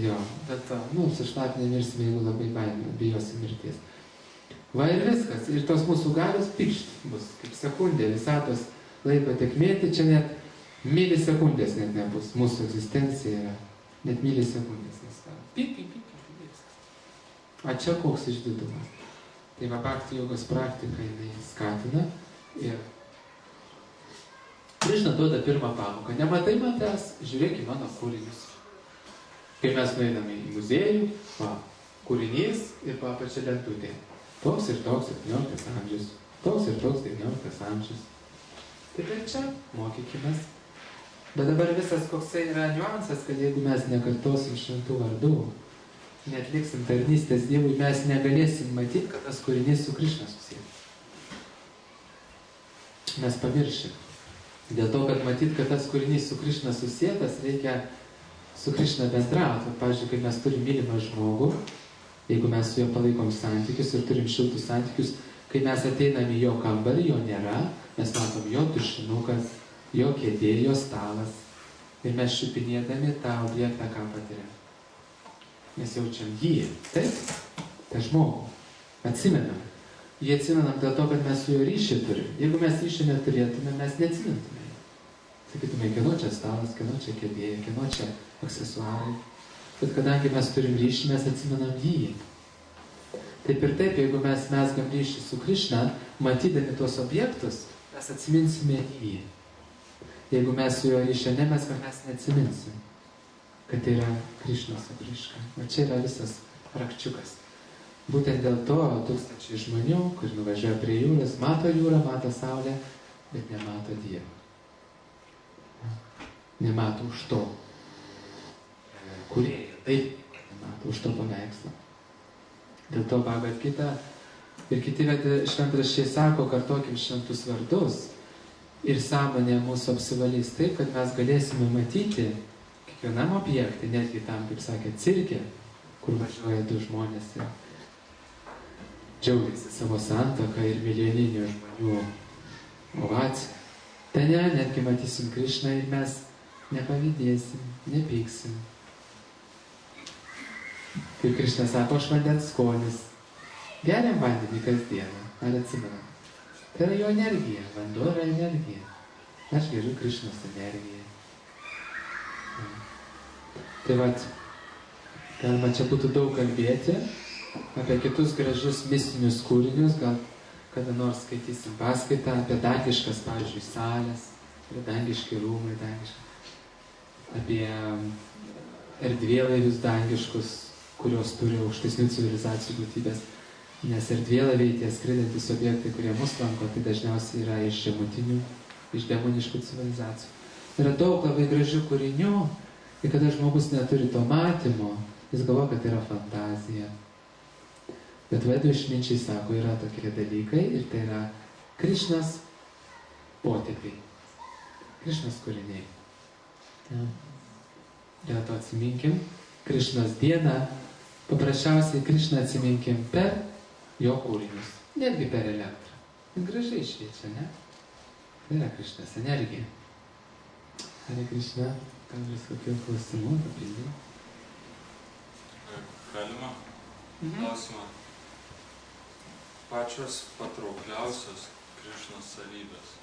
Jo, bet apsišlapinę mirsim, jeigu labai bijosim mirties. Va ir viskas. Ir tos mūsų galios pikšt bus, kaip sekundė, visatos laiko tekmėti, čia net milisekundės net nebus. Mūsų egzistencija yra net milisekundės. Pipi, viskas. A čia koks išdidumas. Tai va, bhakti jogos praktika jinai skatina ir Krišna duoda pirmą pamoką. Nematai manęs, žiūrėk į mano kūrinius. Kai mes nueiname į muziejų, va, kūrinys ir papačia lentutė. Toks ir toks 17 amžius, toks ir toks 19 amžius. Taip ir čia mokykimės. Bet dabar visas koksai yra niuansas, kad jeigu mes nekartosim šventų vardų, neatliksim tarnystės Dievui, mes negalėsim matyti, kad tas kūrinys su Krišna susijęs. Mes pamiršim. Dėl to, kad matyti, kad tas kūrinys su Krišna susijęs, reikia su Krišna bendrauti. Pavyzdžiui, kai mes turim mylimą žmogų, jeigu mes su juo palaikom santykius ir turim šiltus santykius, kai mes ateinam į jo kambarį, jo nėra, mes matom jo tušinukas, jo kėdė, jo stalas. Ir mes šupinėdami tą objektą, ką patiriam. Mes jaučiam jį, taip, tą žmogų. Atsimenam. Jį atsimenam dėl to, kad mes su juo ryšį turim. Jeigu mes ryšį neturėtume, mes neatsimentume. Sakytume, kieno čia stalas, kieno čia kėdė, kieno čia aksesuarai. Bet kadangi mes turim ryšį, mes atsimenam jį. Taip ir taip, jeigu mes mesgam ryšį su Krišna, matydami tuos objektus, mes atsiminsime jį. Jeigu mes su juo ryšio nemesgam, mes neatsiminsim, kad tai yra Krišnos apraiška. O čia yra visas rakčiukas. Būtent dėl to tūkstančiai žmonių, kur nuvažiuoja prie jūros, mato jūrą, mato saulę, bet nemato Dievą. Nemato už to kūrėją, taip, nemato už to paveikslą. Dėl to Bhagavad Gita ir kiti šventraščiai sako, kartokim šventus vardus ir sąmonė mūsų apsivalys taip, kad mes galėsime matyti kiekvienam objektui, netgi tam, kaip sakė, cirke, kur važiuoja du žmonės ir džiaugiasi savo santuoką ir milijoninių žmonių ovaciją. Ten netgi matysim Krišną ir mes nepavydėsim, nepyksim. Kaip Krišna sako, aš vandens skonis. Geriam vandenį kasdieną, ar atsimenam? Tai yra jo energija, vanduo yra energija. Aš geriu Krišnos energiją. Tai vat, galima čia būtų daug kalbėti apie kitus gražius mistinius kūrinius, gal kada nors skaitysim paskaitą apie dangiškas, pavyzdžiui, salės, apie dangiški rūmai, apie erdvėlaivius dangiškus, kurios turi aukštesnių civilizacijų būtybės. Nes erdvėlaiviai, tie skraidantis objektai, kurie mus lanko, tai dažniausiai yra iš žemutinių, iš demoniškų civilizacijų. Yra daug labai gražių kūrinių, ir kada žmogus neturi to matymo, jis galvoja, kad tai yra fantazija. Bet Vedų išminčiai sako, yra tokie dalykai ir tai yra Krišnos potėpiai, Krišnos kūriniai. Dėl to atsiminkim Krišnos dieną, paprasčiausiai Krišną atsiminkim per jo kūrinius, netgi per elektrą. Gražiai šviečia, ne? Tai yra Krišnos energija. Hare Krišna, gal vis kokių klausimų papildyti? Galima? Klausimą. Pačios patraukliausios Krišnos savybės.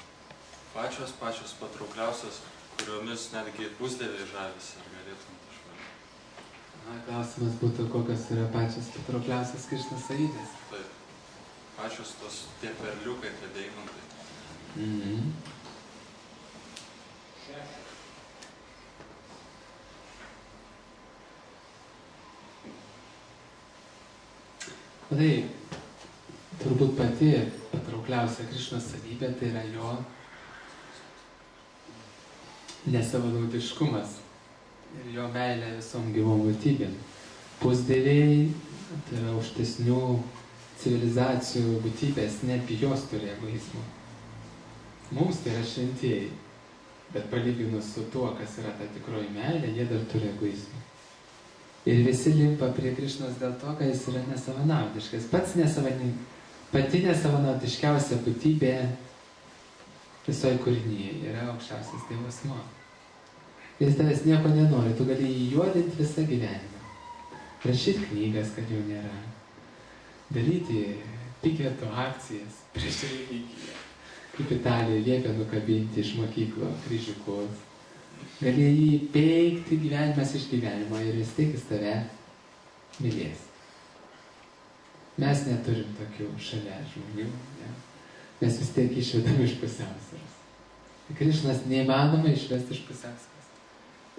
Pačios patraukliausios, kuriomis netgi pusdieviai žavisi, ar galėtum išvardinti? Klausimas būtų, kokios yra pačios patraukliausios Krišnos savybės. Taip. Pačios tos tie perliukai, tie deimantai. Tai turbūt pati patraukliausia Krišnos savybė tai yra jo nesavanaudiškumas ir jo meilė visom gyvom būtybėm. Pusdieviai, tai yra aukštesnių civilizacijų būtybės, netgi jos turi egoizmą. Mums tai yra šventieji, bet palyginus su tuo, kas yra ta tikroji meilė, jie dar turi egoizmą. Ir visi limpa prie Krišnos dėl to, kad jis yra nesavanaudiškas. Pati nesavanaudiškiausia būtybė visoje kūrinyje yra aukščiausias Dievo asmuo. Jis tavęs nieko nenori, tu gali jį juodinti visą gyvenimą. Rašyti knygas, kad jau nėra. Daryti piketo akcijas prieš religiją. Kaip Italija liepia nukabinti iš mokyklo kryžiukus. Gali jį peikti gyvenimas iš gyvenimo ir vis tiek jis tave mylės. Mes neturim tokių šalia žmonių, ne? Mes vis tiek išvedam iš pusiausvyros. Krišnas neįmanoma išvesti iš pusiausvyros.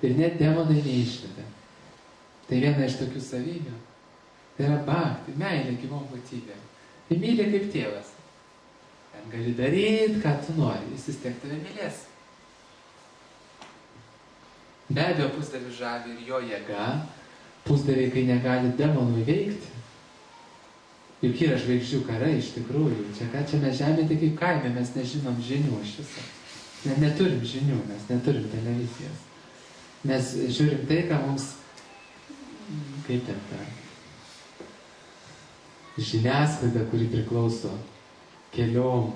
Ir net demonai neišveda. Tai viena iš tokių savybių. Tai yra bhakti, meilė gyvom būtybėm. Tai myli kaip tėvas. Ten gali daryti, ką tu nori, jis vis tiek tave mylės. Be abejo, pusdievių žavi ir jo jėga. Pusdieviai, kai negali demonų įveikti. Juk yra žvaigždžių karai iš tikrųjų. Čia ką čia mes žemė, tai kaip kaime, mes nežinom žinių iš viso. Neturim žinių, mes neturim televizijos. Mes žiūrim tai, ką mums, kaip ten ta žiniasklaida, kuri priklauso keliom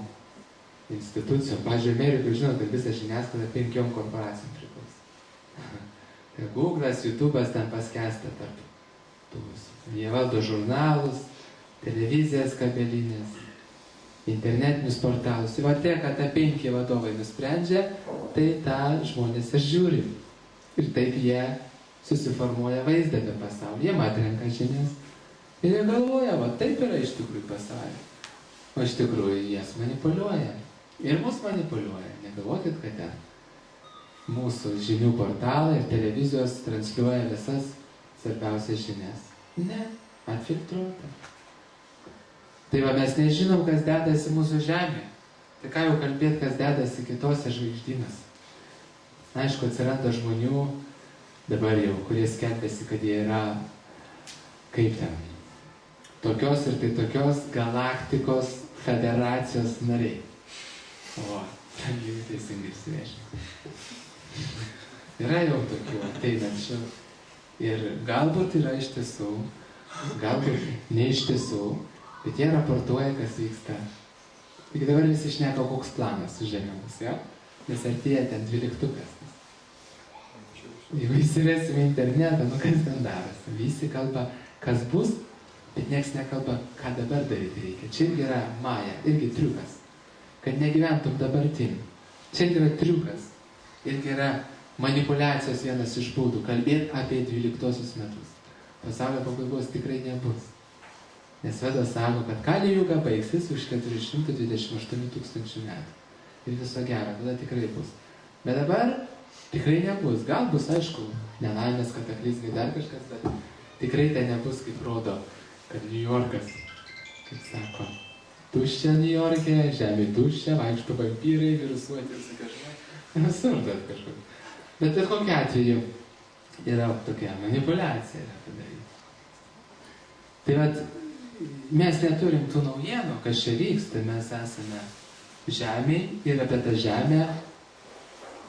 institucijom. Pavyzdžiui, Amerikoje žinot, kad visą žiniasklaidą 5 korporacijom priklauso. Tai Google'as, YouTube'as ten paskęsta tarp tų. Jie valdo žurnalus, televizijas kabelinės, internetinius portalus. Ir va tie, kad ta 5 vadovai nusprendžia, tai tą žmonės ir žiūri. Ir taip jie susiformuoja vaizdą apie pasaulį. Jie atrenka žinias. Ir jie galvoja, va taip yra iš tikrųjų pasaulyje. O iš tikrųjų jas manipuliuoja. Ir mus manipuliuoja. Negalvokit, kad ten mūsų žinių portalai ir televizijos transliuoja visas svarbiausias žinias. Ne, atfiltruota. Tai va mes nežinom, kas dedasi mūsų žemė. Tai ką jau kalbėt, kas dedasi kitose žvaigždynose. Aišku, atsiranda žmonių, dabar jau, kurie skelbiasi, kad jie yra, kaip ten, tokios ir tai tokios galaktikos federacijos nariai. O, jau teisingai įsivežė. Yra jau tokių ateinančių. Ir galbūt yra iš tiesų, galbūt ne iš tiesų, bet jie raportuoja, kas vyksta. Tik dabar visi šneka, koks planas užėmiamas, jo? Nes artėja ten 12-ukas. Jeigu įsivesime internetą, nu kas ten darosi? Visi kalba, kas bus, bet nieks nekalba, ką dabar daryti reikia. Čia irgi yra maja, irgi triukas. Kad negyventum dabartim. Čia yra triukas. Irgi yra manipuliacijos vienas iš būdų. Kalbėti apie 12-osius metus. Pasaulio pabaigos tikrai nebus. Nes Vedas sako, kad Kali Juga baigsis už 428 000 metų. Ir viso gero, tada tikrai bus. Bet dabar tikrai nebus. Gal bus, aišku, nelaimės, kataklizmai, dar kažkas, bet tikrai tai nebus, kaip rodo, kad New Yorkas, kaip sako, tuščia New York'e, žemė tuščia, vaikšto vampyrai, virusuoti ir kažkai. Absurdas kažkoks. Bet bet kokiu atveju yra tokia manipuliacija yra padaryta. Tai vat, mes neturim tų naujienų, kas čia vyksta, mes esame žemėj ir apie tą žemę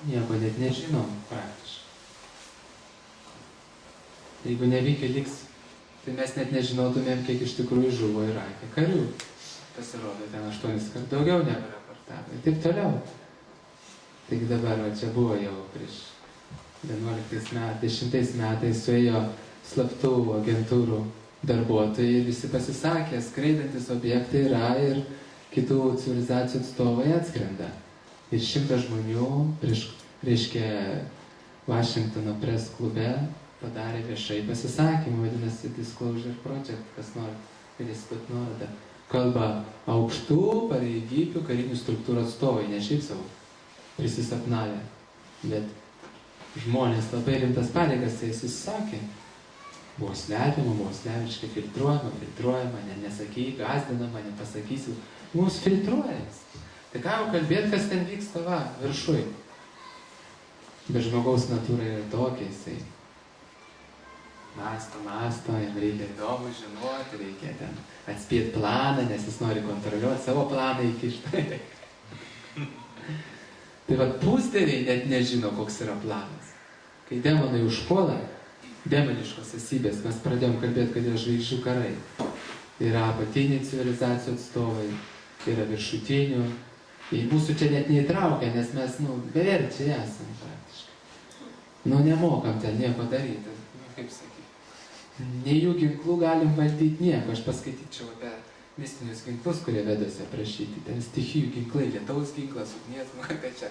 nieko net nežinom praktiškai. Jeigu nevykę liks, tai mes net nežinotumėm, kiek iš tikrųjų žuvo Irake karių. Pasirodo, ten 8 kart daugiau negu raportavo. Ir taip toliau. Taigi dabar, čia buvo jau prieš 10 metais suėjo slaptų agentūrų darbuotojai ir visi pasisakė, skraidantis objektai yra ir kitų civilizacijų atstovai atskrenda. Ir 100 žmonių reiškia Vašingtono press klube padarė viešai pasisakymą, vadinasi Disclosure Project, kas nori, galės pat nuorodą. Kalba aukštų pareigybių karinių struktūrų atstovai, ne šiaip savo prisisapnavę, bet žmonės labai rimtas pareigas tai susisakė. Buvo slepiama, buvo slepiškai filtruojama, nesakyk, gazdinama, nepasakysiu. Mums filtruojas. Tai ką jau kalbėt, kas ten vyksta, va, viršui. Bet žmogaus natūra yra tokia, jisai masto, jam reikia įdomu žinoti, reikia ten atspėti planą, nes jis nori kontroliuoti savo planą įkišti. Tai va, pusdieviai net nežino, koks yra planas. Kai demonai užpuola, demoniškos esybės, mes pradėjom kalbėti, kad yra žvaigždžių karai. Yra apatiniai civilizacijų atstovai, yra viršutinių. Į mūsų čia net neįtraukia, nes mes, beverčiai esame praktiškai. Nemokam ten nieko daryti, kaip sakyti. Nei jų ginklų galim valdyti nieko. Aš paskaityčiau apie mistinius ginklus, kurie Vedose aprašyti. Ten stichijų ginklai, lietaus ginklas, ugnies, kad čia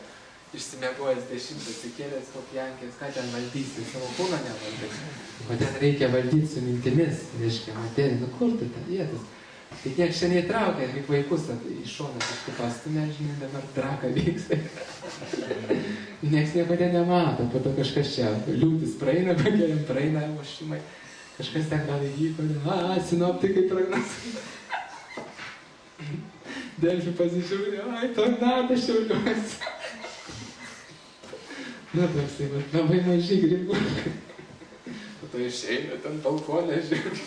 išsimiegojęs 10 įkėlęs kopjankės, ką ten valdysi, savo kūną nevaldai. O ten reikia valdyti su mintimis, reiškia, materiją, kur tu ten vietas. Tai tiek šiandien įtraukia, kaip vaikus į šoną kažkaip pastumė, žinai, dabar draka vyksta. Niekas nieko nemato, po to kažkas čia liūtis praeina, kokiam praeina mašimai. Kažkas ten gal įvyko, sinoptikai prognozuoja. Delfi pasižiūrė, tornadas šiauliuos. Toksai, labai maži grybų. Po to išeina ten balkonę, žiūrė.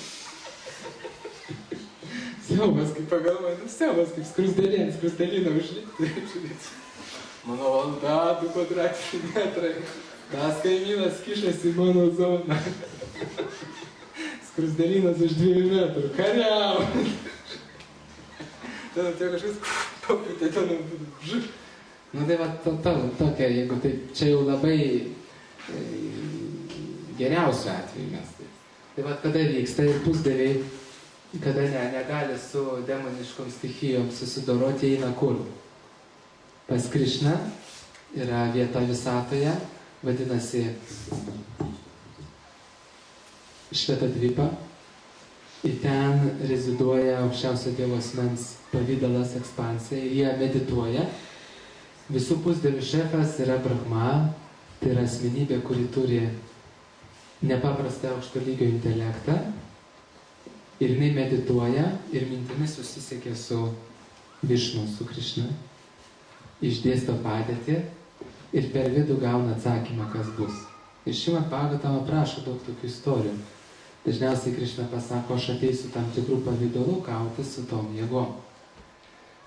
Siaubas, kaip pagalvoju, siaubas, kaip skrusdeliną užlipti. Mano valda, 2 kvadratiniai metrai. Tas kaimynas kišasi į mano zoną. Skrusdelynas už 2 metrų. Kariau! Ten atėjo kažkas paputė, ten žuk. Nu tai va, tokia, jeigu tai čia jau labai geriausiu atveju mes tai. Tai va, kada vyksta ir pusdieviai, kada negali su demoniškom stichijom susidoroti, eina kur? Pas Krišną yra vieta visatoje, vadinasi Švetadvipa. Ir ten reziduoja aukščiausio Dievo asmens pavydalas, ekspansija. Ir jie medituoja. Visų pusdievių šefas yra Brahma. Tai yra asmenybė, kuri turi nepaprastai aukšto lygio intelektą. Ir jinai medituoja ir mintimis susisiekia su Višnu, su Krišna. Išdėsto padėtį ir per vidų gauna atsakymą, kas bus. Ir Šrimad Bhagavatama aprašo daug tokių istorijų. Dažniausiai Krišna pasako, aš ateisiu tam tikrų pavydalų kautis su tom jėgom.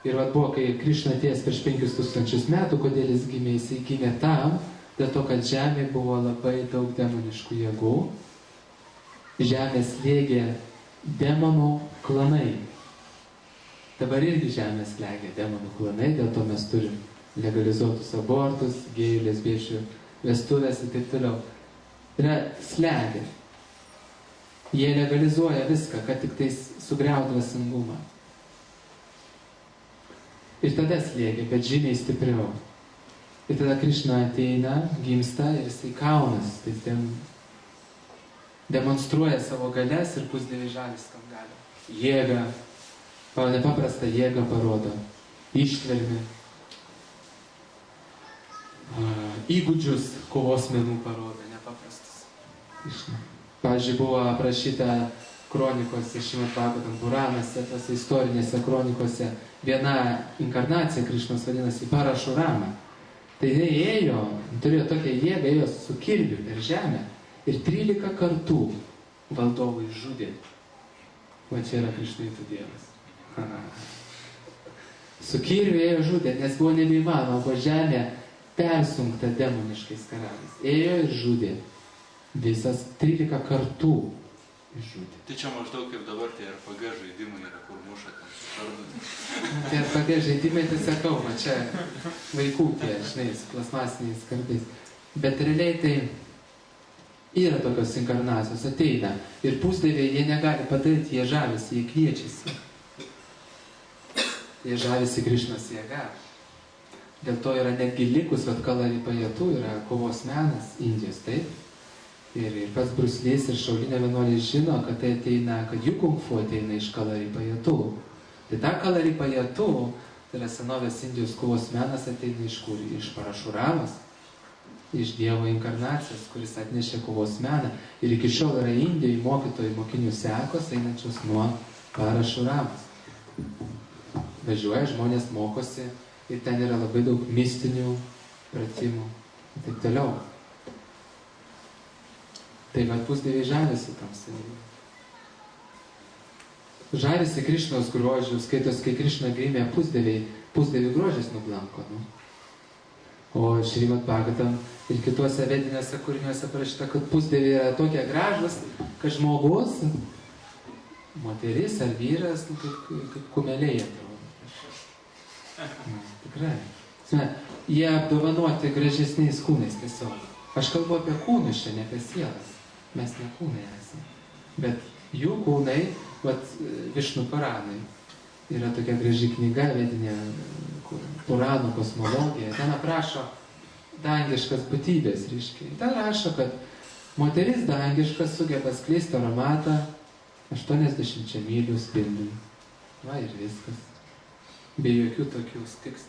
Ir vat buvo, kai Krišna atėjęs prieš 5000 metų, kodėl jis gimė? Jis gimė tam, dėl to, kad žemė buvo labai daug demoniškų jėgų. Žemė slėgė demonų klanai. Dabar irgi žemė slėgė demonų klanai, dėl to mes turim legalizuotus abortus, gėjų, lesbiečių vestuvės ir taip toliau. Yra slėgė. Jie legalizuoja viską, kad tik tais sugriaut dvasingumą. Ir tada slėgia, bet žymiai stipriau. Ir tada Krišna ateina, gimsta ir jisai kaunas. Tai ten demonstruoja savo galias ir pusdieviai žavis kam gali. Jėgą, nepaprastą jėgą parodo. Ištvermę. Įgūdžius kovos menų parodo, nepaprastas. Krišna. Pavyzdžiui, buvo aprašyta kronikose, Šrimad Bhagavatam Puranose, tose istorinėse kronikose, viena inkarnacija Krišnos vadinasi Parašurama. Tai jie ėjo, turėjo tokią jėgą, ėjo su kirviu per žemę ir 13 kartų valdovai žudė. Va čia yra Krišnaitų Dievas. Su kirviu ėjo žudė, nes buvo nebeįmanoma, buvo žemė persunkta demoniškais karaliais. Ėjo ir žudė. Visas 13 kartų išžudė. Tai čia maždaug kaip dabar tie RPG žaidimai yra, kur muša ten sušardami. Tie RPG žaidimai, tai sakau, čia vaikų tie, žinai, su plasmasiniais kardais. Bet realiai tai yra tokios inkarnacijos, ateina. Ir pusdieviai jie negali padaryti, jie žavisi, jie kviečiasi. Jie žavisi Krišnos jėga. Dėl to yra netgi likus, vat Kalaripajatų yra kovos menas Indijos, taip? Ir pats Bruslys ir Šaulinė vienuoliai žino, kad tai ateina, kad jų kungfu ateina iš Kalaripajatų. Tai ta Kalaripajatų, tai yra senovės Indijos kovos menas, ateina iš kur? Iš Parašuramas, iš Dievo inkarnacijos, kuris atnešė kovos meną. Ir iki šiol yra Indijoje mokytojų mokinių sekos, einančios nuo Parašuramas. Važiuoja, žmonės mokosi ir ten yra labai daug mistinių pratimų ir taip toliau. Tai va pusdieviai žavisi tam savimi. Žavisi Krišnos grožių, skaitos, kai Krišna gimė pusdievių grožis nublanko. Nu. O Šrimad Bhagavatam ir kituose vedinėse kūriniuose parašyta, kad pusdieviai yra tokie gražus, kad žmogus, moteris ar vyras, nu, kaip kumeliai atrodo. Tikrai. Jie apdovanoti gražesniais kūnais tiesiog. Aš kalbu apie kūnus čia, ne apie sielas. Mes ne kūnai esame. Bet jų kūnai, vat Višnu Puranai, yra tokia graži knyga, vedinė Puranų kosmologija. Ten aprašo dangiškas būtybės, reiškia. Ten rašo, kad moteris dangiškas sugeba skleisti aromatą 80 mylių spinduliu. Va ir viskas. Be jokių tokių stik.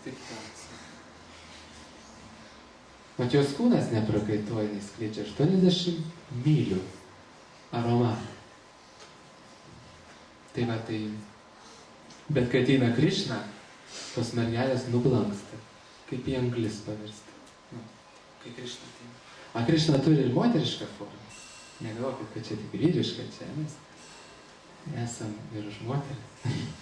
Mat jos kūnas neprakaituoja, jis skleidžia 80 mylių aromatą. Tai va tai. Bet kai ateina Krišna, tos mergelės nublanksta, kaip į anglis pavirsta. Kai Krišna ateina. A Krišna turi ir moterišką formą. Negalvokit, kad čia tik vyriška, čia mes esam ir už moteris.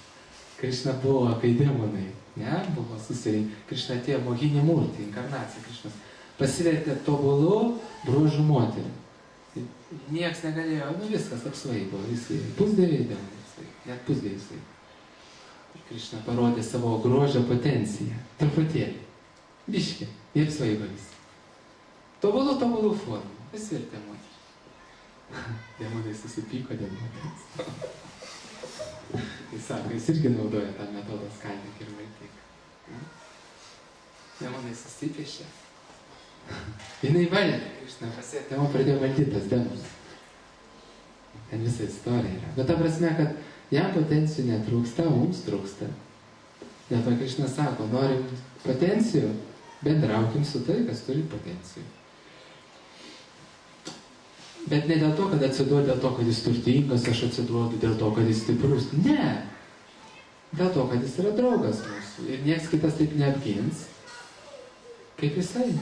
Krišna buvo kai demonai, ne? Buvo susirinkę. Krišna atėjo Mohini Murti, inkarnacija Krišnos. pasivertė tobulų bruožų moterį. Niekas negalėjo, viskas apsvaigo, visi pusdieviai demonai, net pusdieviai. Krišna parodė savo grožio potenciją, truputėlį, biškį, jie apsvaigo visi. Tobulų formų, pasivertė moterį. Demonai susipyko dėl moters. Jis sako, jis irgi naudoja tą metodą skaldyk ir maityk. Demonai susipiešė. Jinai valdė, Krišna pasiekė, pradėjo valdyti tas demonus. Ten visa istorija yra. Bet ta prasme, kad jam potencijų netrūksta, mums trūksta. Dėl to Krišna sako, norim potencijų, bendraukim su tai, kas turi potencijų. Bet ne dėl to, kad atsiduodu, dėl to, kad jis turtingas, aš atsiduodu dėl to, kad jis stiprus. Ne. Dėl to, kad jis yra draugas mūsų. Ir nieks kitas taip neapgins, kaip jisai.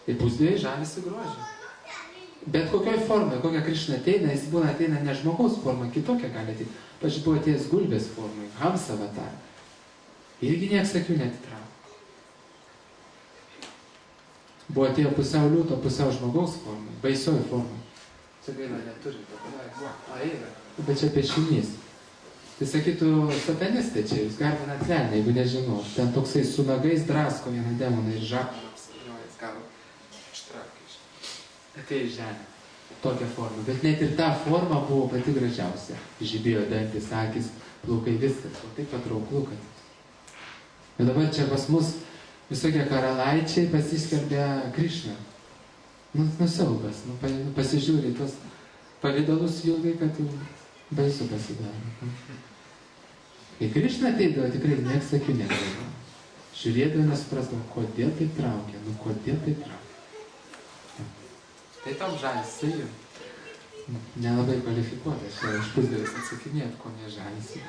Ir pusdieviai žavisi grožį. Bet kokioj formai, kokia Krišna ateina, jis būna ateina ne žmogaus forma, kitokia gali ateiti. Pavyzdžiui, buvo atėjęs gulbės formai, Hamsa avatar. Irgi nieks akių netitraukia. Buvo atėjo pusiau liūto, pusiau žmogaus formai, baisioj formai. Čia gaila neturi, eina. Bet čia piešinys. Tai sakytų, satanistai čia, jūs garbinat velnę, jeigu nežinau. Ten toksai su nagais drasko vieną demoną ir žaklą apsižiojęs gavo. Atėjo į žemę. Tokią formą. Bet net ir ta forma buvo pati gražiausia. Žibėjo dantis, akis, plaukai, viskas. O taip patrauklu, kad. Ir dabar čia pas mus visokie karalaičiai pasiskelbė Krišną. Nusiaubas. Pasižiūrė tos pavidalus ilgai, kad jau baisu pasidaro. Kai Krišna ateidavo, tikrai nieks akių negalėjo. Žiūrėdavo, nesuprasdavo, kodėl taip traukia. Kodėl taip traukia. Tai tam žavisi jų. Nelabai kvalifikuotas. Čia iš pusdievis atsakinėt, ko nežavisi.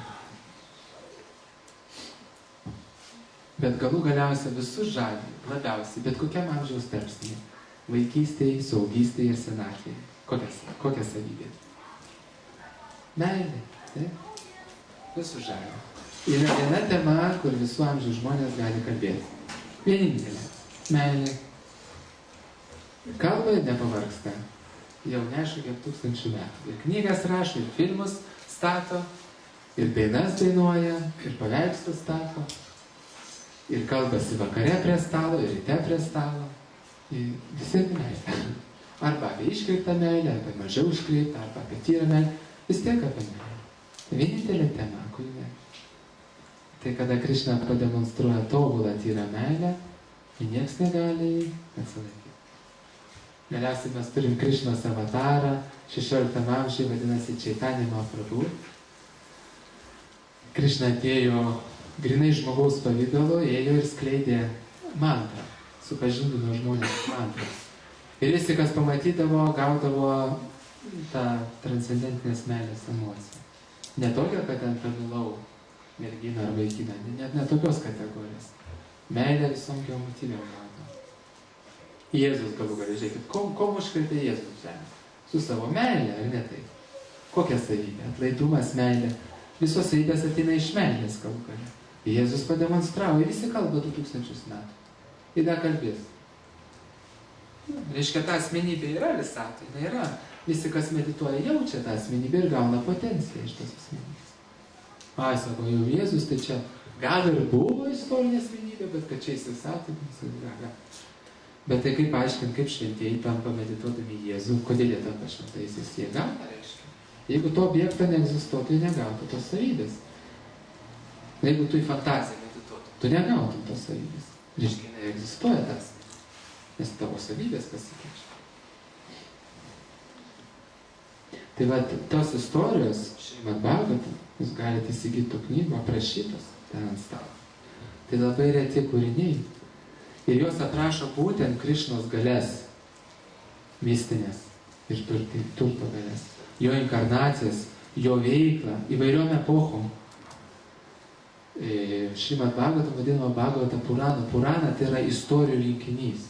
Bet galų galiausiai visus žavi, labiausiai, bet kokiam amžiaus tarpsnyje. Vaikystėje, saugystėje ir senatvėje. Kokia savybė? Meilė. Taip? Visus žavi. Yra viena tema, kur visų amžiaus žmonės gali kalbėti. Vienintelė. Meilė. Kalba nepavargsta. Jau neaišku, kiek tūkstančių metų. Ir knygas rašo, ir filmus stato, ir dainas dainuoja, ir paveikslus stato, ir kalbasi vakare prie stalo, ir ryte prie stalo. Ir visi apie meilę. Arba apie iškreiptą meilę, arba mažiau iškreiptą, arba apie tyrą meilę. Vis tiek apie meilę. Vienintelė tema, kuri meilė. Tai kada Krišna pademonstruoja tobulą tyrą meilę, nieks negali atsilaikyti. Galiausiai mes turim Krišnos avatarą, 16 amžiuje vadinasi Čaitanija Mahaprabhu. Krišna atėjo grinai žmogaus pavidalo, ėjo ir skleidė mantrą, supažindino žmonės mantrą. Ir visi, kas pamatydavo, gaudavo tą transcendentinės meilės emociją. Ne tokia, kad ten pamilau merginą ar vaikiną, net ne tokios kategorijos. Meilė visom geomotyviam gaudo. Jėzus galų gali, žiūrėkit, ko užkrėtė Jėzus žemė? Su savo meilė, ar ne tai? Kokia savybė? Atlaidumas, meilė. Visos savybės ateina iš meilės galų gali. Jėzus pademonstravo, ir visi kalba 2000 metų. Ir dar kalbės. Reiškia, ta asmenybė yra visatoj, tai yra. Visi, kas medituoja, jaučia tą asmenybę ir gauna potenciją iš tos asmenybės. Sako, jau Jėzus, tai čia gal ir buvo istorinė asmenybė, bet kad čia jis visatoj, Bet tai kaip aiškint, kaip šventieji tampa medituodami Jėzų, kodėl jie tampa šventaisiais, jie gauna, reiškia. Jeigu to objekto neegzistuotų, jie negautų tos savybės. Jeigu tu į fantaziją medituotum, tu negautum tos savybės. Reiškia, neegzistuoja tas, nes tavo savybės pasikeičia. Tai va, tos istorijos, Šrimad Bhagavatam, jūs galite įsigyti tų knygų aprašytos ten ant stalo. Tai labai reti kūriniai. Ir jos aprašo būtent Krišnos galės, mistinės ir turto galės, jo inkarnacijas, jo veiklą, įvairiom epochom. Šrimad Bhagavatam vadinama Bhagavata Purana. Purana tai yra istorijų rinkinys.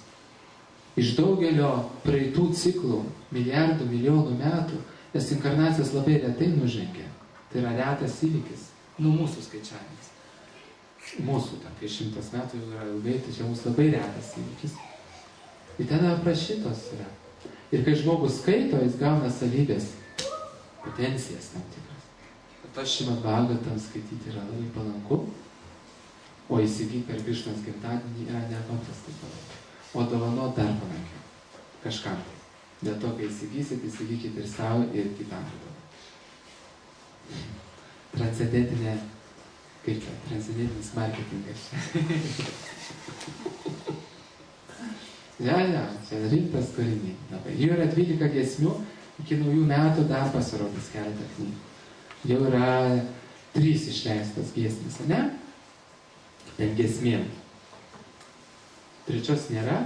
Iš daugelio praeitų ciklų, milijardų, milijonų metų, nes inkarnacijas labai retai nužengia. Tai yra retas įvykis, mūsų skaičiavimas. Mūsų, kai 100 metų jau yra ilgai, tai čia mūsų labai retas įvykis. Ir ten aprašytos yra. Ir kai žmogus skaito, jis gauna savybės, potencijas tam tikras. Tas Šrimad Bhagavatam skaityti yra labai palanku, o įsigyti per Krišnos gimtadienį yra nepaprastai palanku. O dovanot dar palankiau. Kažkam tai. Dėl to, kai įsigysit, įsigykit ir savo, ir kitam. Transcendentinė, kaip čia, transcendentinis marketingas. Ja, čia rimtas kūriniai. Jau yra 12 giesmių, iki naujų metų dar pasirodys keletą knygų. Jau yra 3 išleistos giesmės, ne? Ten giesmėm. 3 nėra?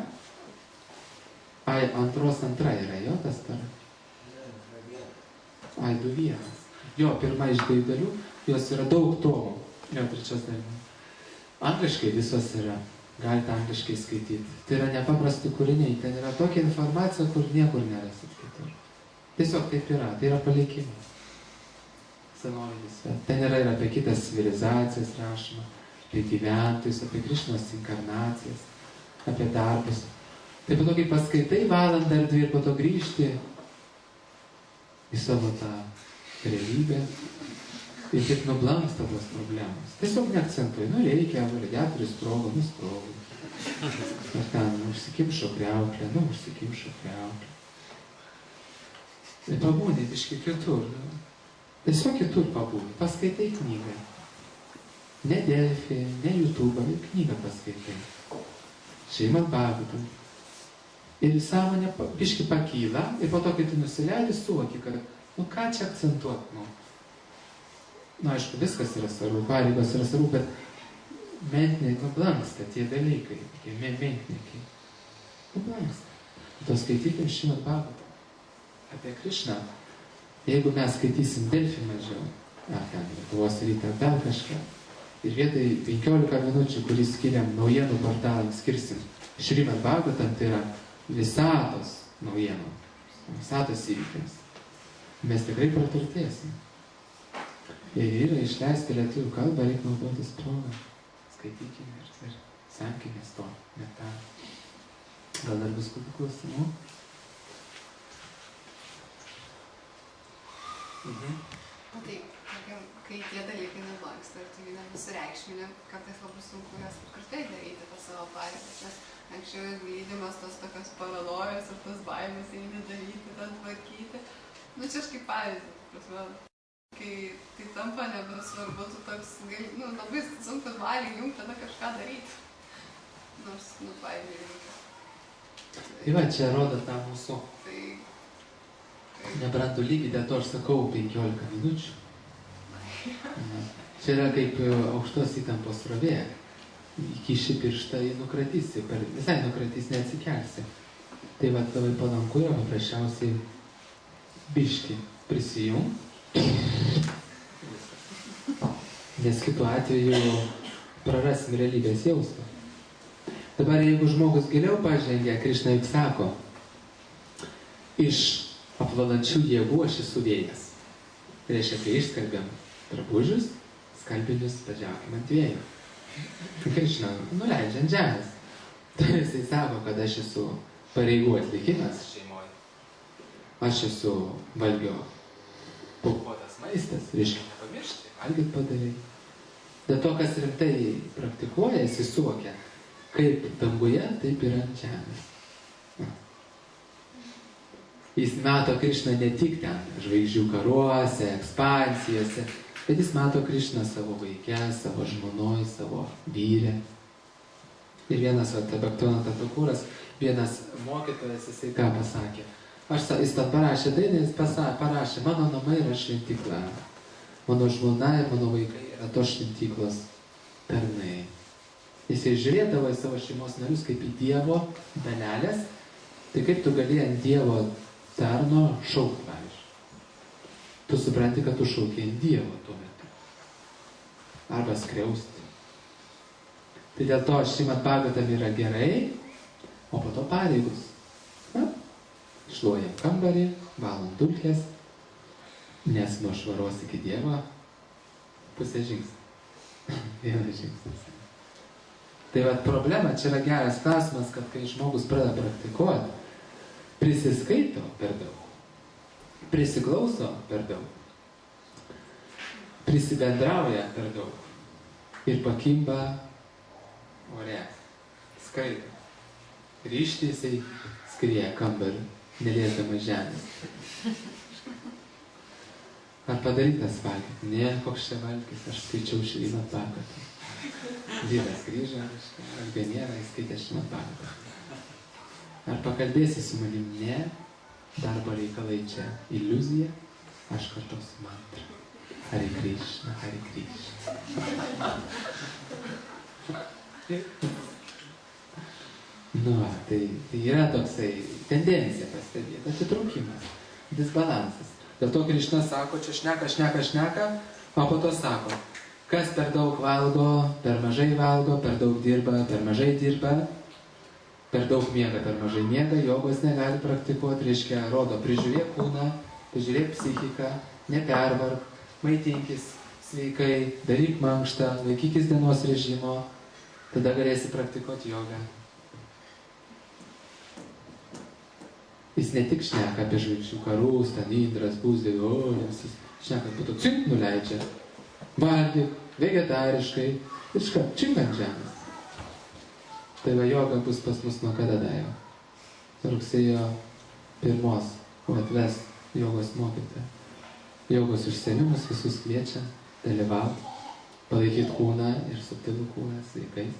Ai, 2 yra, jo, tas tara? Ai, 2-1. Jo, 1 iš 2 dalių, jos yra daug tomų. Jo, 3 dalių. Angliškai visos yra. Galite angliškai skaityti. Tai yra nepaprasti kūriniai. Ten yra tokia informacija, kur niekur nerasit kitur. Tiesiog taip yra. Tai yra palikimas. Senovinis. Ten yra ir apie kitas civilizacijas rašoma, apie gyventojus, apie Krišnos inkarnacijas, apie darbus. Tai po to, kai paskaitai valandą ar 2 ir po to grįžti į savo tą realybę ir taip nublanksta tos problemos. Tiesiog neakcentuoju. Reikia, radiatorius sprogo, nusprogo. Ar ten užsikimšo kriauklę, užsikimšo kriauklę. Ir pabūni biškai kitur. Tiesiog kitur pabūni. Paskaitai knygą. Ne Delfi, ne YouTube, bet knygą paskaitai. Šrimad Bhagavatam. Ir sąmonė biškai pakyla, ir po to, kai tu nusileidi, suvoki, kad, ką čia akcentuot, aišku, viskas yra svarbu, pareigos yra svarbu, bet mentiniai nublanksta tie dalykai, tie mentiniai. Nublanksta. To skaitykim Šrimad Bhagavatam. Apie Krišną. Jeigu mes skaitysim Delfi mažiau, ar ten Lietuvos rytą, dar kažką, ir vietoj 15 minučių, kurį skiriam naujienų portalams, skirsim Šrimad Bhagavatam, tai yra visatos naujienų, visatos įvykiams. Mes tikrai praturtėsim. Jei yra išleisti lietuvių kalbą, reikia naudotis progą. Skaitykime ir semkimės to nektaro. Gal dar bus kokių klausimų? Taip, kai tie dalykai neblanksta ir tu jų nesureikšmini, kartais labai sunku jas apskritai daryti tą savo pareigas, nes anksčiau lydimas tos tokios paranojos ir tos baimės eini daryti, ten tvarkyti. Čia aš kaip pavyzdį, prasme, kai tai tampa nebesvarbu, tu toks, labai sunku valiai jums tada kažką daryti. Nors, pavyzdžiui, reikia. Tai va, čia rodo tą mūsų nebrandų lygį, dėl to aš sakau 15 minučių. Čia yra kaip aukštos įtampos srovė. Įkiši pirštą į nukratysi, visai nukratysi, neatsikelsi. Tai va, labai palanku yra paprasčiausiai biški prisijung. Nes kitu atveju prarasim realybės jausmą. Dabar jeigu žmogus giliau pažengia, Krišna juk sako, iš apvalančių jėgų aš esu vėjas. Tai reiškia, kai išskalbiam drabužius, skalbinius padžiaukim ant vėjo. Krišna nuleidžia ant žemės. Tai jisai sako, kad aš esu pareigų atlikimas šeimoje. Aš esu valgio paukotas maistas, reiškia nepamiršti, valgyt padarai. Dėl to, kas rimtai praktikuoja, jisai suvokia, kaip danguje, taip ir ant žemės. Jis mato Krišną ne tik ten, žvaigždžių karuose, ekspansijose, bet jis mato Krišną savo vaike, savo žmonoj, savo vyre. Ir vienas Bhaktivinoda Thakuras, vienas mokytojas, jisai ką pasakė. Jis ten parašė dainą, jis parašė, mano namai yra šventykla. Mano žmona ir mano vaikai yra tos šventyklos tarnai. Jisai žiūrėdavo į savo šeimos narius kaip į Dievo dalelės, tai kaip tu gali ant Dievo tarno šaukti, pavyzdžiui. Tu supranti, kad tu šauki ant Dievo tuo metu. Arba skriausti. Tai dėl to Šrimad Bhagavatam yra gerai, o po to pareigus. Šluojam kambarį, valom dulkės, nes nuo švaros iki Dievo pusė žingsnį. Vienas žingsnis. Tai vat problema, čia yra geras klausimas, kad kai žmogus pradeda praktikuoti, prisiskaito per daug, prisiklauso per daug, prisibendrauja per daug ir pakimba ore, skaito. Ryšti jisai skrieja kambarį, neliesdamas žemės. Ar padarytas valgyti? Ne, koks čia valgys, aš skaičiau šeimą pakatą. Vyras grįžo, aš ganėra, įskaitė šeimą pakatą. Ar pakalbėsi su manim? Ne, darbo reikalai čia iliuzija, aš kartosiu mantrą. Hare Krishna, Hare Krishna. Nu, tai yra toksai tendencija pastebėti, atitraukimas, disbalansas. Dėl to Krišna sako, čia šneka, o po to sako, kas per daug valgo, per mažai valgo, per daug dirba, per mažai dirba, per daug miega, per mažai miega, jogos negali praktikuoti, reiškia, rodo, prižiūrėk kūną, prižiūrėk psichiką, nepervark, maitinkis sveikai, daryk mankštą, laikykis dienos režimo, tada galėsi praktikuoti jogą. Jis ne tik šneka apie žvaigždžių karus, ten Indras, Pusdievių, jis šneka, po to cink nuleidžia, valgyk, vegetariškai, ir iškart čink ant žemės. Tai va joga bus pas mus nuo kada daiva? Rugsėjo 1 atves jogos mokytoją. Jogos užsiėmimus visus kviečia dalyvauti, palaikyti kūną ir subtilų kūną sveikais.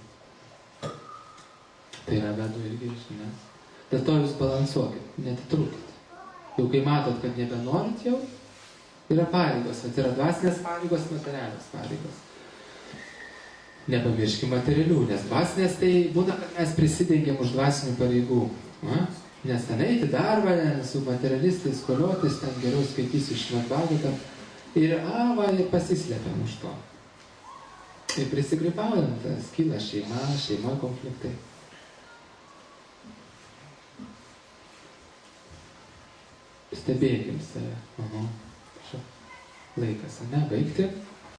Tai yra vedų irgi žinias. Dėl to jūs balansuokit, netitrūkit. Jau kai matot, kad nebenorit jau, yra pareigos, bet yra dvasinės pareigos, materialios pareigos. Nepamirškim materialių, nes dvasinės tai būna, kad mes prisidengiam už dvasinių pareigų. Nes ten eiti darbą, su materialistais, koliotis, ten geriau skaitysiu Šventvagotą. Ir pasislepiam už to. Ir prisigrypaujam, skyla šeima konfliktai. Stebėkim save. Laikas, baigti.